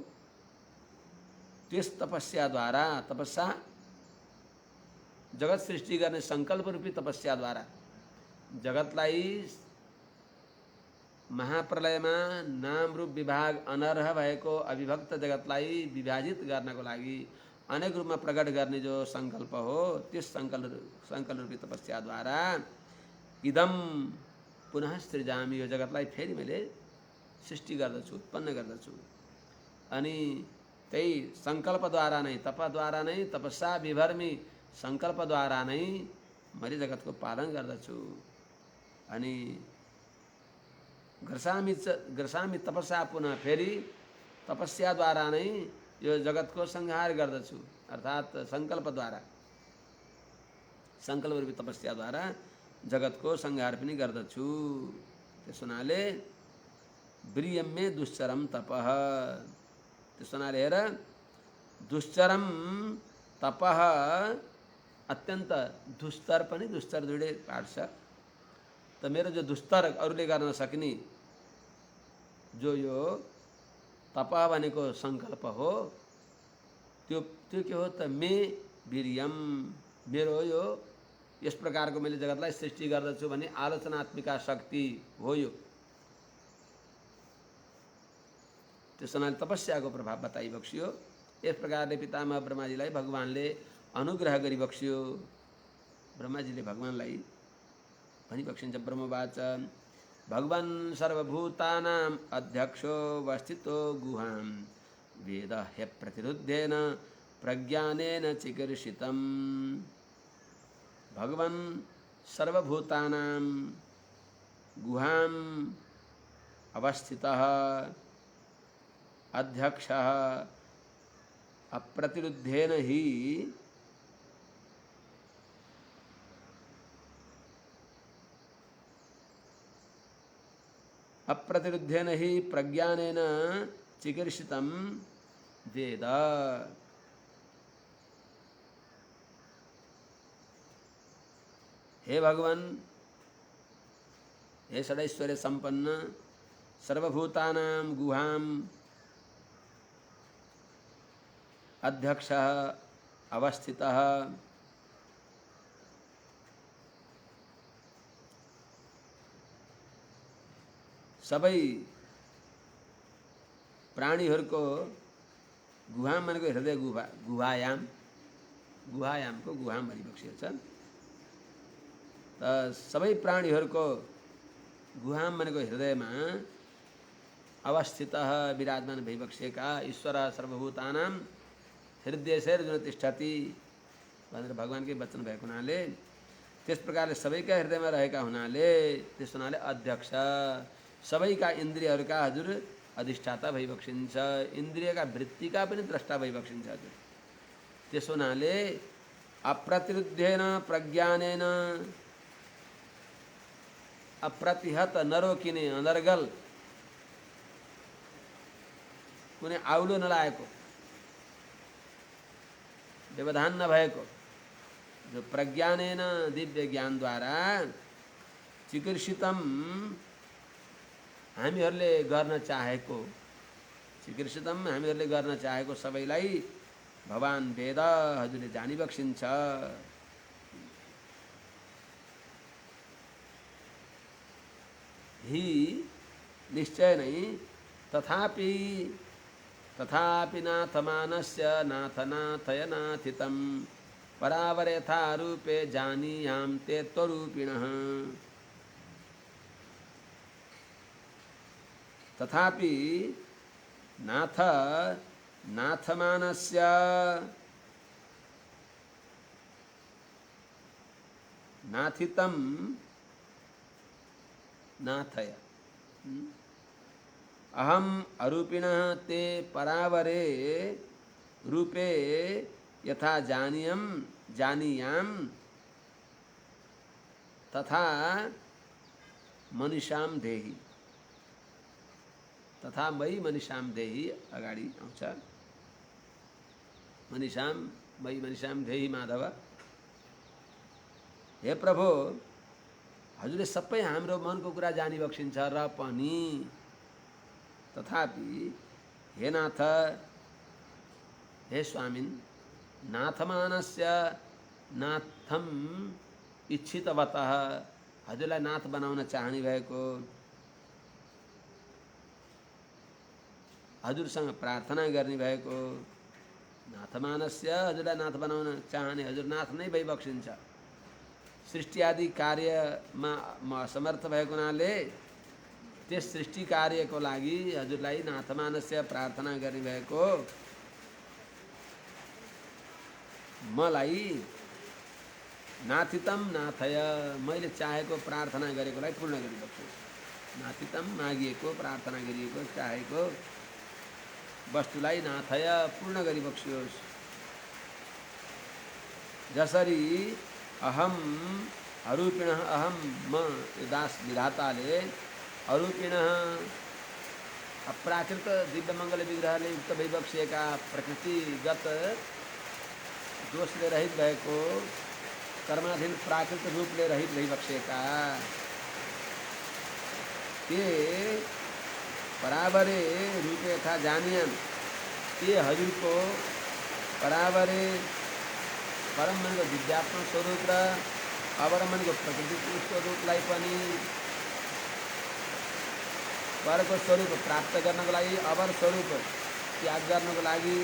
त्यस तपस्याद्वारा, तपस्या जगत सृष्टि गर्ने संकल्प रूपी तपस्याद्वारा जगतलाई महाप्रलयमा नाम रूप विभाग अनर्ह भएको अविभक्त जगतलाई विभाजित गर्नको लागि अनेक रूपमा प्रकट गर्ने जो सङ्कल्प हो त्यस सङ्कल्प रूपी तपस्याद्वारा इदम पुनः सृजामि, यो जगतलाई फेरि मैले सृष्टि गर्दछु, उत्पन्न गर्दछु। अनि त्यही सङ्कल्पद्वारा नै, तपद्वारा नै, तपस्या विभर्मी सङ्कल्पद्वारा नै मैले जगतको पालन गर्दछु। अनि ग्रसामि तपस्या, पुनः फेरि तपस्याद्वारा नै यो जगतको संहार गर्दछु, अर्थात् सङ्कल्पद्वारा, सङ्कल्प रूपी तपस्याद्वारा जगतको संहार पनि गर्दछु। त्यस हुनाले वीर्यम मे दुश्चरम तपः, त्यस हुनाले हेर दुश्चरम तपः, अत्यन्त दुस्तर पनि, दुस्तर दुईटै पाठ छ। त मेरो जो दुस्तर अरूले गर्न सक्ने जो यो तपः भनेको सङ्कल्प हो, त्यो के हो त मे वीर्यम, मेरो यो यस प्रकारको मैले जगतलाई सृष्टि गर्दछु भन्ने आलोचनात्मिका शक्ति हो यो। त्यस हुनाले तपस्याको प्रभाव बताइबक्सियो। यस प्रकारले पितामह ब्रह्माजीलाई भगवानले अनुग्रह गरिबक्सियो। ब्रह्माजीले भगवानलाई भनिबक्सिन्छ, ब्रह्मवाच भगवान् सर्वभूतानां अध्यक्षो वस्थितो गुहां वेद ह्यप्रतिरुद्धेन प्रज्ञानेन चिकीर्षितम्। भगवान् सर्वभूतानां गुहां अवस्थितः अध्यक्षः अप्रतिरुद्धेन ही अप्रतिरुद्धेन ही प्रज्ञानेन चिकीर्षितं वेद। हे भगवान, हे षडैश्वर्य संपन्न, सर्वभूतानां गुहां अध्यक्षः अवस्थितः, सबै प्राणीहरूको गुहाम भनेको हृदय गुहा, गुहायाम, गुहायामको गुहाम भनिबक्सिएको छ। त सबै प्राणीहरूको गुहाम भनेको हृदयमा अवस्थितः विराजमान भइबक्सिएका ईश्वर सर्वभूतानां हृदयशैर्जुन तिष्ठति भनेर भगवानकै वचन भएको हुनाले, त्यस प्रकारले सबैका हृदयमा रहेका हुनाले, त्यस हुनाले अध्यक्ष, सबैका इन्द्रियहरूका हजुर अधिष्ठाता भइबक्सिन्छ, इन्द्रियका वृत्तिका पनि द्रष्टा भइबक्सिन्छ हजुर। त्यस हुनाले अप्रतिरुद्धेन प्रज्ञानेन, अप्रतिहत नरोकिने, अनर्गल कुनै आउलो नलागेको, व्यवधान नभएको, जो प्रज्ञानेन दिव्य ज्ञानद्वारा चिकीर्षितम, हामीहरूले गर्न चाहेको, चिकीर्षितम हामीहरूले गर्न चाहेको सबैलाई भगवान वेद हजुरले जानिबक्सिन्छ। ही निश्चय नै तथापि नाथमानस्य नाथनाथयनाथितं परावर यथा रूपे जानीयां ते त्वरूपिणः। तथापि नाथमानस्य नाथितं नाथय, अहम अरूपिणः ते परावरे रूपे यथा जानीयां तथा मनीषां देहि, तथा मयि मनीषां देहि अगाडि आउँछ। मयि मनीषां देहि माधव। हे प्रभु, हजुरले सबै हाम्रो मनको कुरा जानिबक्सिन्छ र पनि, तथापि हे नाथ, हे स्वामिन्, नाथमानस्य नाथम इच्छितवतः, हजुरलाई नाथ बनाउन चाहने भएको, हजुरसँग प्रार्थना गर्ने भएको, नाथमानस्य हजुरलाई नाथ बनाउन चाहने हजुर नाथ नै भइबक्सिन्छ। सृष्टि आदि कार्यमा म असमर्थ भएको हुनाले त्यस सृष्टि कार्यको लागि हजुरलाई नाथमानस्य प्रार्थना गर्ने भएको मलाई नाथितम नाथय मैले चाहेको प्रार्थना गरेकोलाई पूर्ण गरिबक्छु। नाथितम मागिएको प्रार्थना गरिएको चाहेको वस्तुलाई नाथय पूर्ण गरिबक्सियोस्। जसरी अहम अरूपिण अहम म दास विधाताले अरूपिण अप्राकृत दिव्यमङ्गल विग्रहले युक्त भइबक्सिएका प्रकृतिगत दोषले रहित भएको कर्माधीन प्राकृत रूपले रहित भइबक्सिएका ते परावरे रूपे यथा जानियन् ते हजुरको परावरे परम मनको विद्यात्मक स्वरूप र अवर मनको प्रकृति स्वरूपलाई पनि परको स्वरूप प्राप्त गर्नको लागि अवर स्वरूप त्याग गर्नको लागि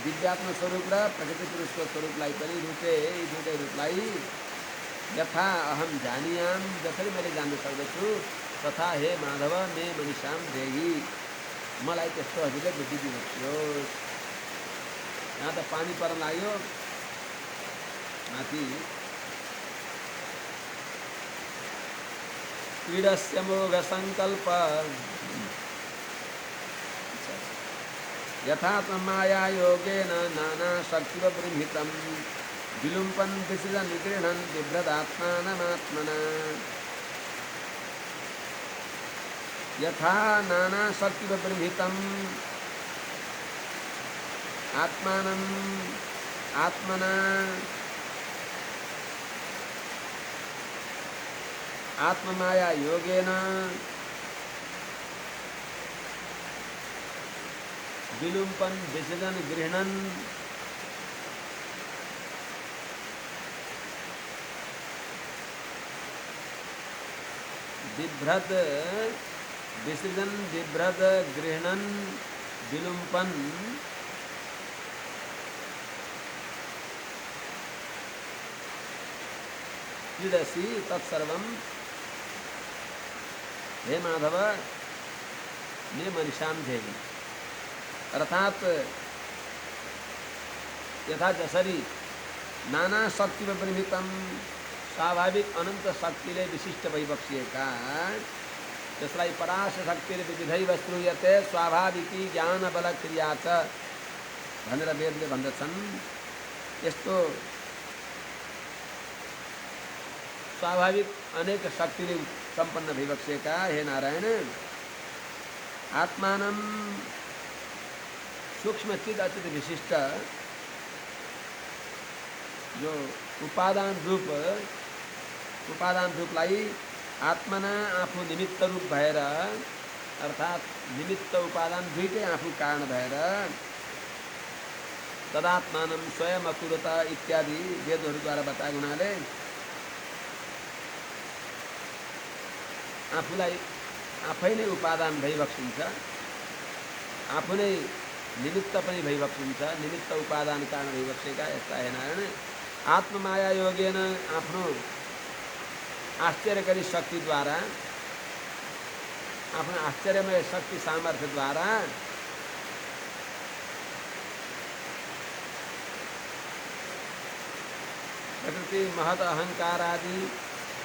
दिव्यात्मक स्वरूप र प्रकृति पुरुषको स्वरूपलाई पनि रूपे यी दुईटै रूपलाई यथा अहम जानियाम जसरी मैले जान्न सक्दछु तथा हे माधव मे मनिषाम देही मलाई त्यस्तो हजुरले बुद्धि दिनुहोस्। यहाँ त पानी पर्न लाग्यो माथि क्रीडस्य मोघ संकल्प यथा माया योगेन नाना शक्तिवबृंहितं विलुम्पन् विसृजन् गृह्णन् बिभ्रदात्मानमात्मना यथा नाना शक्तिवबृंहितम् आत्मानं आत्मना आत्ममाया योगेन विलुम्पन विसर्जन गृह्णन् बिभ्रद विसर्जन बिभ्रद गृह्णन् विलुम्पन क्रीडसी तत्सर्वं हे माधव मे मनिषाम देहि। अर्थात यथा जसरी नाना शक्ति परिमितम स्वाभाविक अनंत शक्तिले विशिष्ट भइबक्सिएका त्यसलाई पराश शक्तिले विविधैव श्रूयते स्वाभाविकी ज्ञान बल क्रिया च भनेर वेदले भन्दछन्। यस्तो स्वाभाविक अनेक शक्तिले सम्पन्न भइबक्सिएका हे नारायण आत्मानं सूक्ष्म चिद अचित विशिष्ट जो उपादान रूपलाई आत्मना आफू निमित्त रूप भएर अर्थात निमित्त उपादान दुईटै आफू कारण भएर तदात्मानं स्वयं अकुरता इत्यादि वेदहरूद्वारा बताएको हुनाले आफूलाई आफै नै उपादान भइबक्सिन्छ, आफू नै निमित्त पनि भइबक्सिन्छ, निमित्त उपादान कारण भइबक्सेका यस्ता हे नारायण आत्ममाया योगेन आफ्नो आश्चर्यकारी शक्तिद्वारा आफ्नो आश्चर्यमय शक्ति सामर्थ्यद्वारा प्रकृति महत अहंकार आदि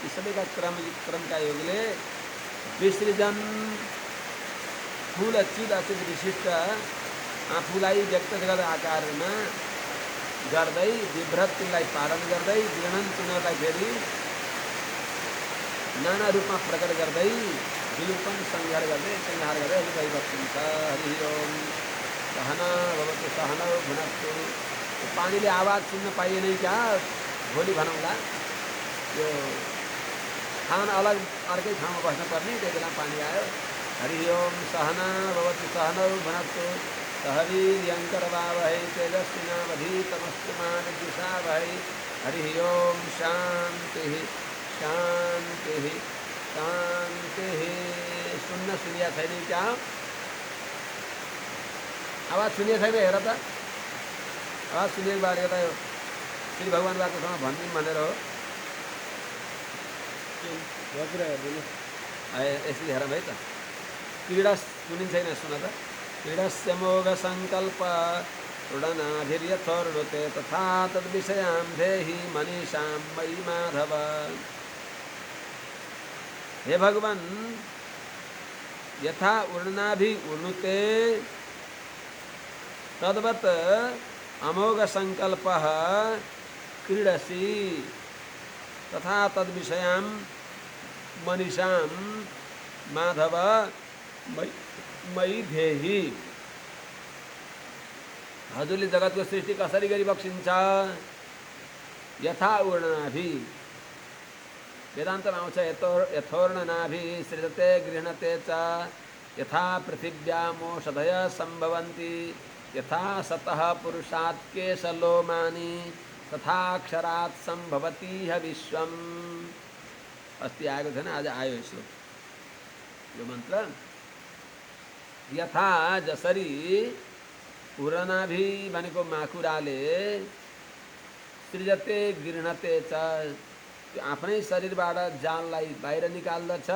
यी सबैका क्रमका योगले विसृजन ठुल चिद अचित विशिष्ट आफूलाई व्यक्त जगत आकारमा गर्दै विभ्रतिलाई पालन गर्दै गृहण चुनौतीलाई फेरि नाना रूपमा प्रकट गर्दै विलुपन संहार गर्दै भइबक्सिन्छ। हरि ओम सहना भवतु सहनौ भुनक्तु। पानीले आवाज सुन्न पाइएन क्या भोलि भनौँला, यो खान अलग अर्कै ठाउँमा बस्नुपर्ने, त्यही बेला पानी आयो। हरि ओम सहना भवतु सहनौ भुनक्तु सह वीर्यङ्करवावहै तेजस्विनावधीतमस्तु मा विद्विषावहै। हरि ओम शान्तिः शान्तिः शान्तिः। सुन्न सुनिया छैन क्या? आवाज सुनिया छैन? हेर त सुनि एक बार यता श्री भगवान बाटोसँग भनिदिउँ भनेर हो। यसरी हेरौँ है त। क्रीडा सुनिन्छ छैन सुन त। क्रीडस्य मोघ सङ्कल्प उडनाभिर्यथोर्णुते तथा तद्विषयां देहि मनीषां मयि माधव। हे भगवान, यथा उड़नाभि उड़नुते तद्वत् अमोघ संकल्प क्रीडसी तथा तद्विषयां मनीषां माधव मयि धेहि। हजुरले जगतको सृष्टि कसरी गरिबक्सिन्छ? यथा उड़नाभि, वेदान्तमा आउँछ यथोर्णनाभि सृजते गृह्णते च यथा पृथिव्यामोषधय सम्भवन्ति यथा सतः पुरुषात् केशलोमानि तथा अक्षरात् सम्भवति ह विश्वम्। अस्ति आएको थिएन, आज आयो यसो यो मन्त्र। यथा जसरी उड़नाभि भनेको माकुराले सृजते गृह्णते च, आफ्नै शरीरबाट जाललाई बाहिर निकाल्दछ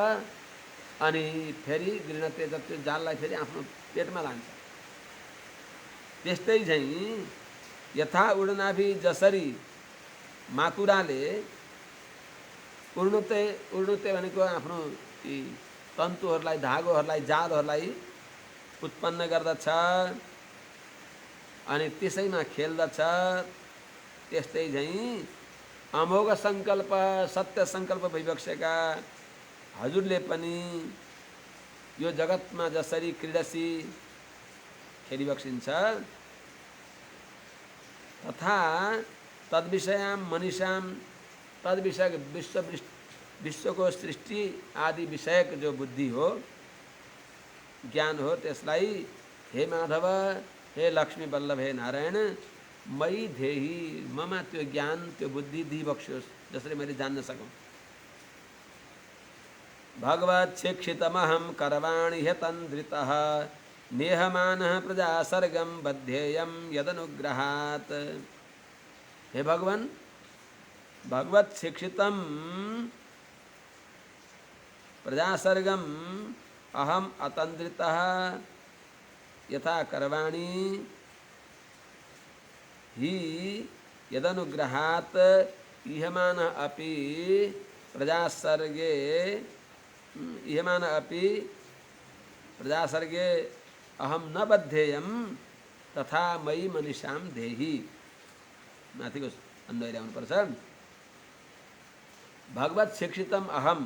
अनि फेरि गृह्णते च, त्यो जाललाई फेरि आफ्नो पेटमा लान्छ। त्यस्तै झैँ यथा उड़नाभि जसरी माकुराले उड्नुते भनेको आफ्नो यी तन्तुहरूलाई धागोहरूलाई जालहरूलाई उत्पन्न गर्दछ अनि त्यसैमा खेल्दछ, त्यस्तै झैँ अमोघ सङ्कल्प सत्य सङ्कल्प भइबक्सेका हजुरले पनि यो जगतमा जसरी क्रीडसी खेलिबक्सिन्छ तथा तद्विषयां मनीषां, तद्विषय विश्वको सृष्टि आदि विषयक जो बुद्धि हो, ज्ञान हो, त्यसलाई हे माधव, हे लक्ष्मी बल्लभ, हे नारायण मयि धेहि, ममा त्यो ज्ञान त्यो बुद्धि दिइबक्स्योस् जसरी मैले जान्न सकौँ। भगवत् शिक्षितमहं करवाणि ह्यतन्द्रितः नेहमानः प्रजा सर्गम बध्येयम यदनुग्रहात्। हे भगवान, भगवत शिक्षितम प्रजा सर्गम अहम अतन्द्रितः यथा करवाणि हि यदनुग्रहात् इहमान अपि प्रजासर्गे इहमान अपि प्रजासर्गे अहम न बद्धेयम तथा मयि मनीषां देहि। माथिको अन्वय ल्याउनु पर्छ। भगवत शिक्षितम अहम,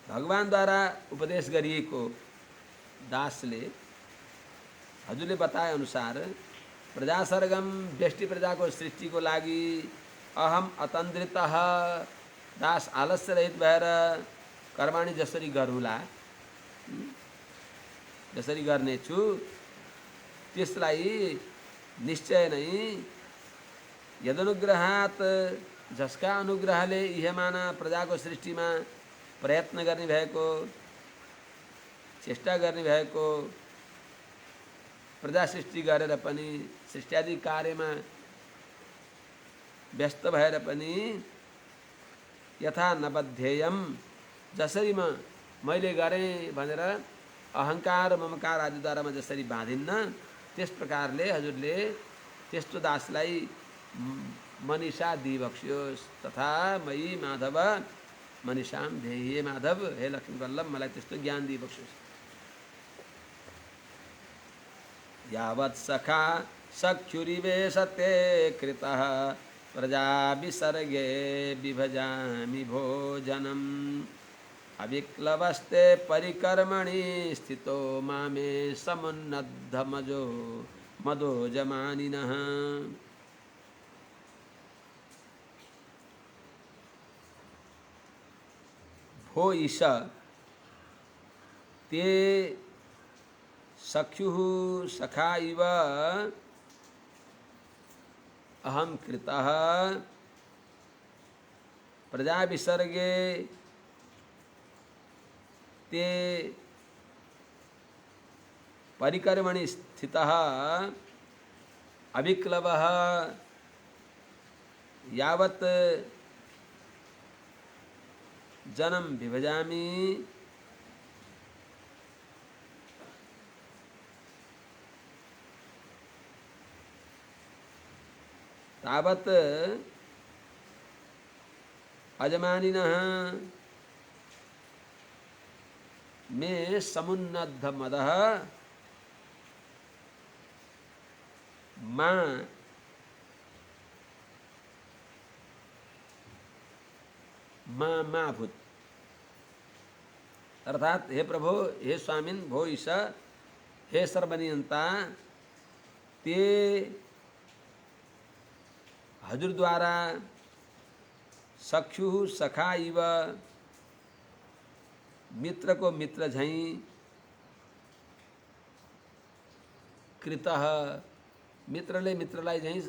भगवानद्वारा उपदेश गरिएको दासले हजुरले बताए अनुसार प्रजासर्गम व्यष्टि प्रजाको सृष्टिको लागि अहम अतन्द्रितः, दास आलस्य रहित भएर कर्माणी जसरी गरौँला जसरी गर्नेछु त्यसलाई निश्चय नै यदनुग्रहात्, जसका अनुग्रहले इहमाना प्रजाको सृष्टिमा प्रयत्न गर्ने भएको, चेष्टा गर्ने भएको, प्रजा सृष्टि गरेर पनि सृष्टिआदि कार्यमा व्यस्त भएर पनि यथा नबध्येयम, जसरी मैले गरेँ भनेर अहङ्कार ममकार आदिद्वारा म जसरी बाँधिन्न त्यस प्रकारले हजुरले त्यस्तो दासलाई मनीषा दिइबक्स्योस्। तथा मयि माधव मनीषां देहि, हे माधव, हे लक्ष्मी वल्लभ, मलाई त्यस्तो ज्ञान दिइबक्स्योस्। यावत् सखा सख्युरिवेशते कृतः प्रजा विसर्गे विभजामि भोजनम् अविक्लवस्ते परिकर्मणि स्थितो मामे समुन्नद्धमजो मदो जमानिनः। भो ईश ते सख्युः सखा इव अहं कृतः प्रजा विसर्गे ते परिकर्मणि स्थितः अविक्लवः यावत् जनं विभजामि तावत् अजमानिनः मे समुन्नद्धमदः मां भूत। अर्थात हे प्रभु, हे स्वामिन, भो ईश, हे सर्वनियंता, ते हजुर द्वारा सख्यु सखा इव मित्र को मित्र झैं कृतः, मित्रले मित्रलाई झैं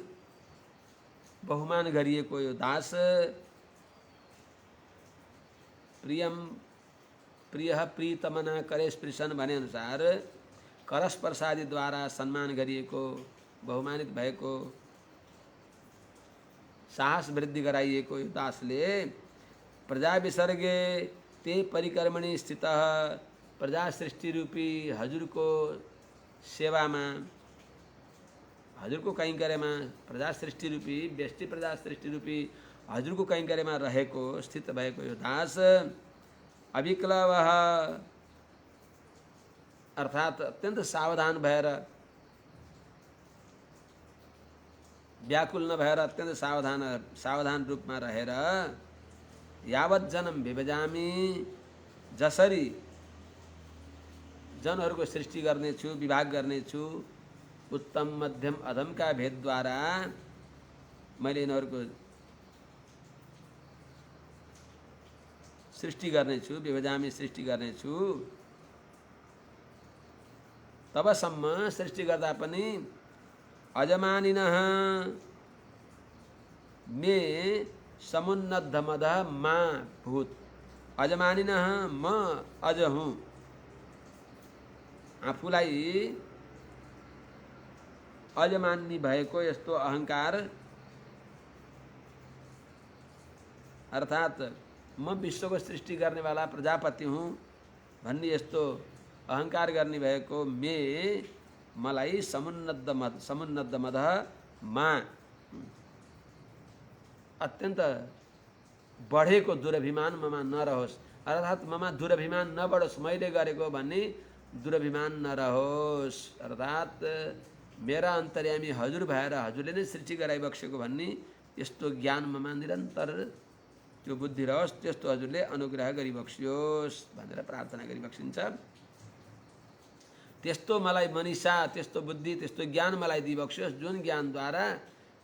बहुमान गरिएको यो दास, प्रियम प्रिय प्रीतमना करे स्पृशन भने अनुसार करस प्रसादी द्वारा सम्मान गरिएको, बहुमानित भएको, साहस वृद्धि गराइएको यो दासले प्रजा विसर्गे ते परिकर्मणि स्थित, प्रजा सृष्टि रूपी हजुरको सेवामा, हजुरको कैंकर्यमा, प्रजा सृष्टि रूपी व्यष्टि प्रजा सृष्टि रूपी हजुरको कैंकर्यमा रहेको स्थित भएको यो दास अविक्लवः, अर्थात अत्यंत सावधान भएर, व्याकुल नभएर अत्यंत सावधान रूपमा रहेर यावत जन्म विभजामि, जसरी जनहरूको सृष्टि गर्नेछु, विभाग गर्नेछु, उत्तम मध्यम अधमका भेदद्वारा मैले यिनीहरूको सृष्टि गर्नेछु, विभजामि सृष्टि गर्नेछु, तबसम्म सृष्टि गर्दा पनि अजमानिनः मे समुन्नद्धमद मा भूत, अजमानिनः म अज हुँ, आफूलाई अजमान्नी भएको यस्तो अहंकार, अर्थात म विश्वको सृष्टि गर्नेवाला प्रजापति हुँ भन्ने यस्तो अहंकार गर्ने भएको मे मलाई समुन्नद्ध मद मा, अत्यंत बढेको दुरभिमान ममा नरहोस्, अर्थात ममा दुरभिमान नबढोस्, मैले गरेको भन्ने दुरभिमान नरहोस्, अर्थात मेरा अन्तर्यामी हजुर भएर हजुरले नै सृष्टि गराइबक्सेको भन्ने यस्तो ज्ञान ममा निरन्तर त्यो बुद्धि रहोस्, त्यस्तो हजुरले अनुग्रह गरिबक्सियोस् भनेर प्रार्थना गरिबक्सिन्छ। त्यस्तो मलाई मनिषा, त्यस्तो बुद्धि, त्यस्तो ज्ञान मलाई दिइबक्सियोस्, जुन ज्ञानद्वारा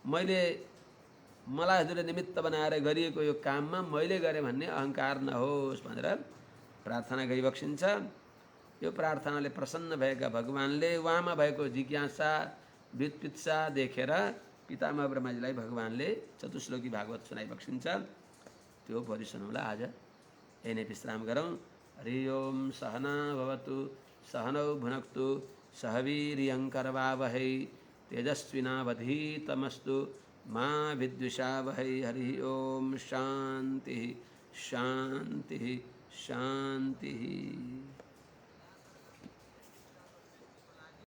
मलाई हजुरले निमित्त बनाएर गरिएको यो काममा मैले गरेँ भन्ने अहंकार नहोस् भनेर प्रार्थना गरिबक्सिन्छ। यो प्रार्थनाले प्रसन्न भएका भगवानले उहाँमा भएको जिज्ञासा, व्युत्पित्सा देखेर पितामह ब्रह्माजीलाई भगवानले चतुश्लोकी भागवत सुनाइबक्सिन्छ। त्यो भोलि सुनौँला, आज यही नै विश्राम गरौँ। हरि ओम सहना भवतु, सहनौ भुनक्तु, सह वीर्यङ्करवावहै, तेजस्विनावधीतमस्तु मा विद्विषावहै। हरि ओम शांति शांति शांति।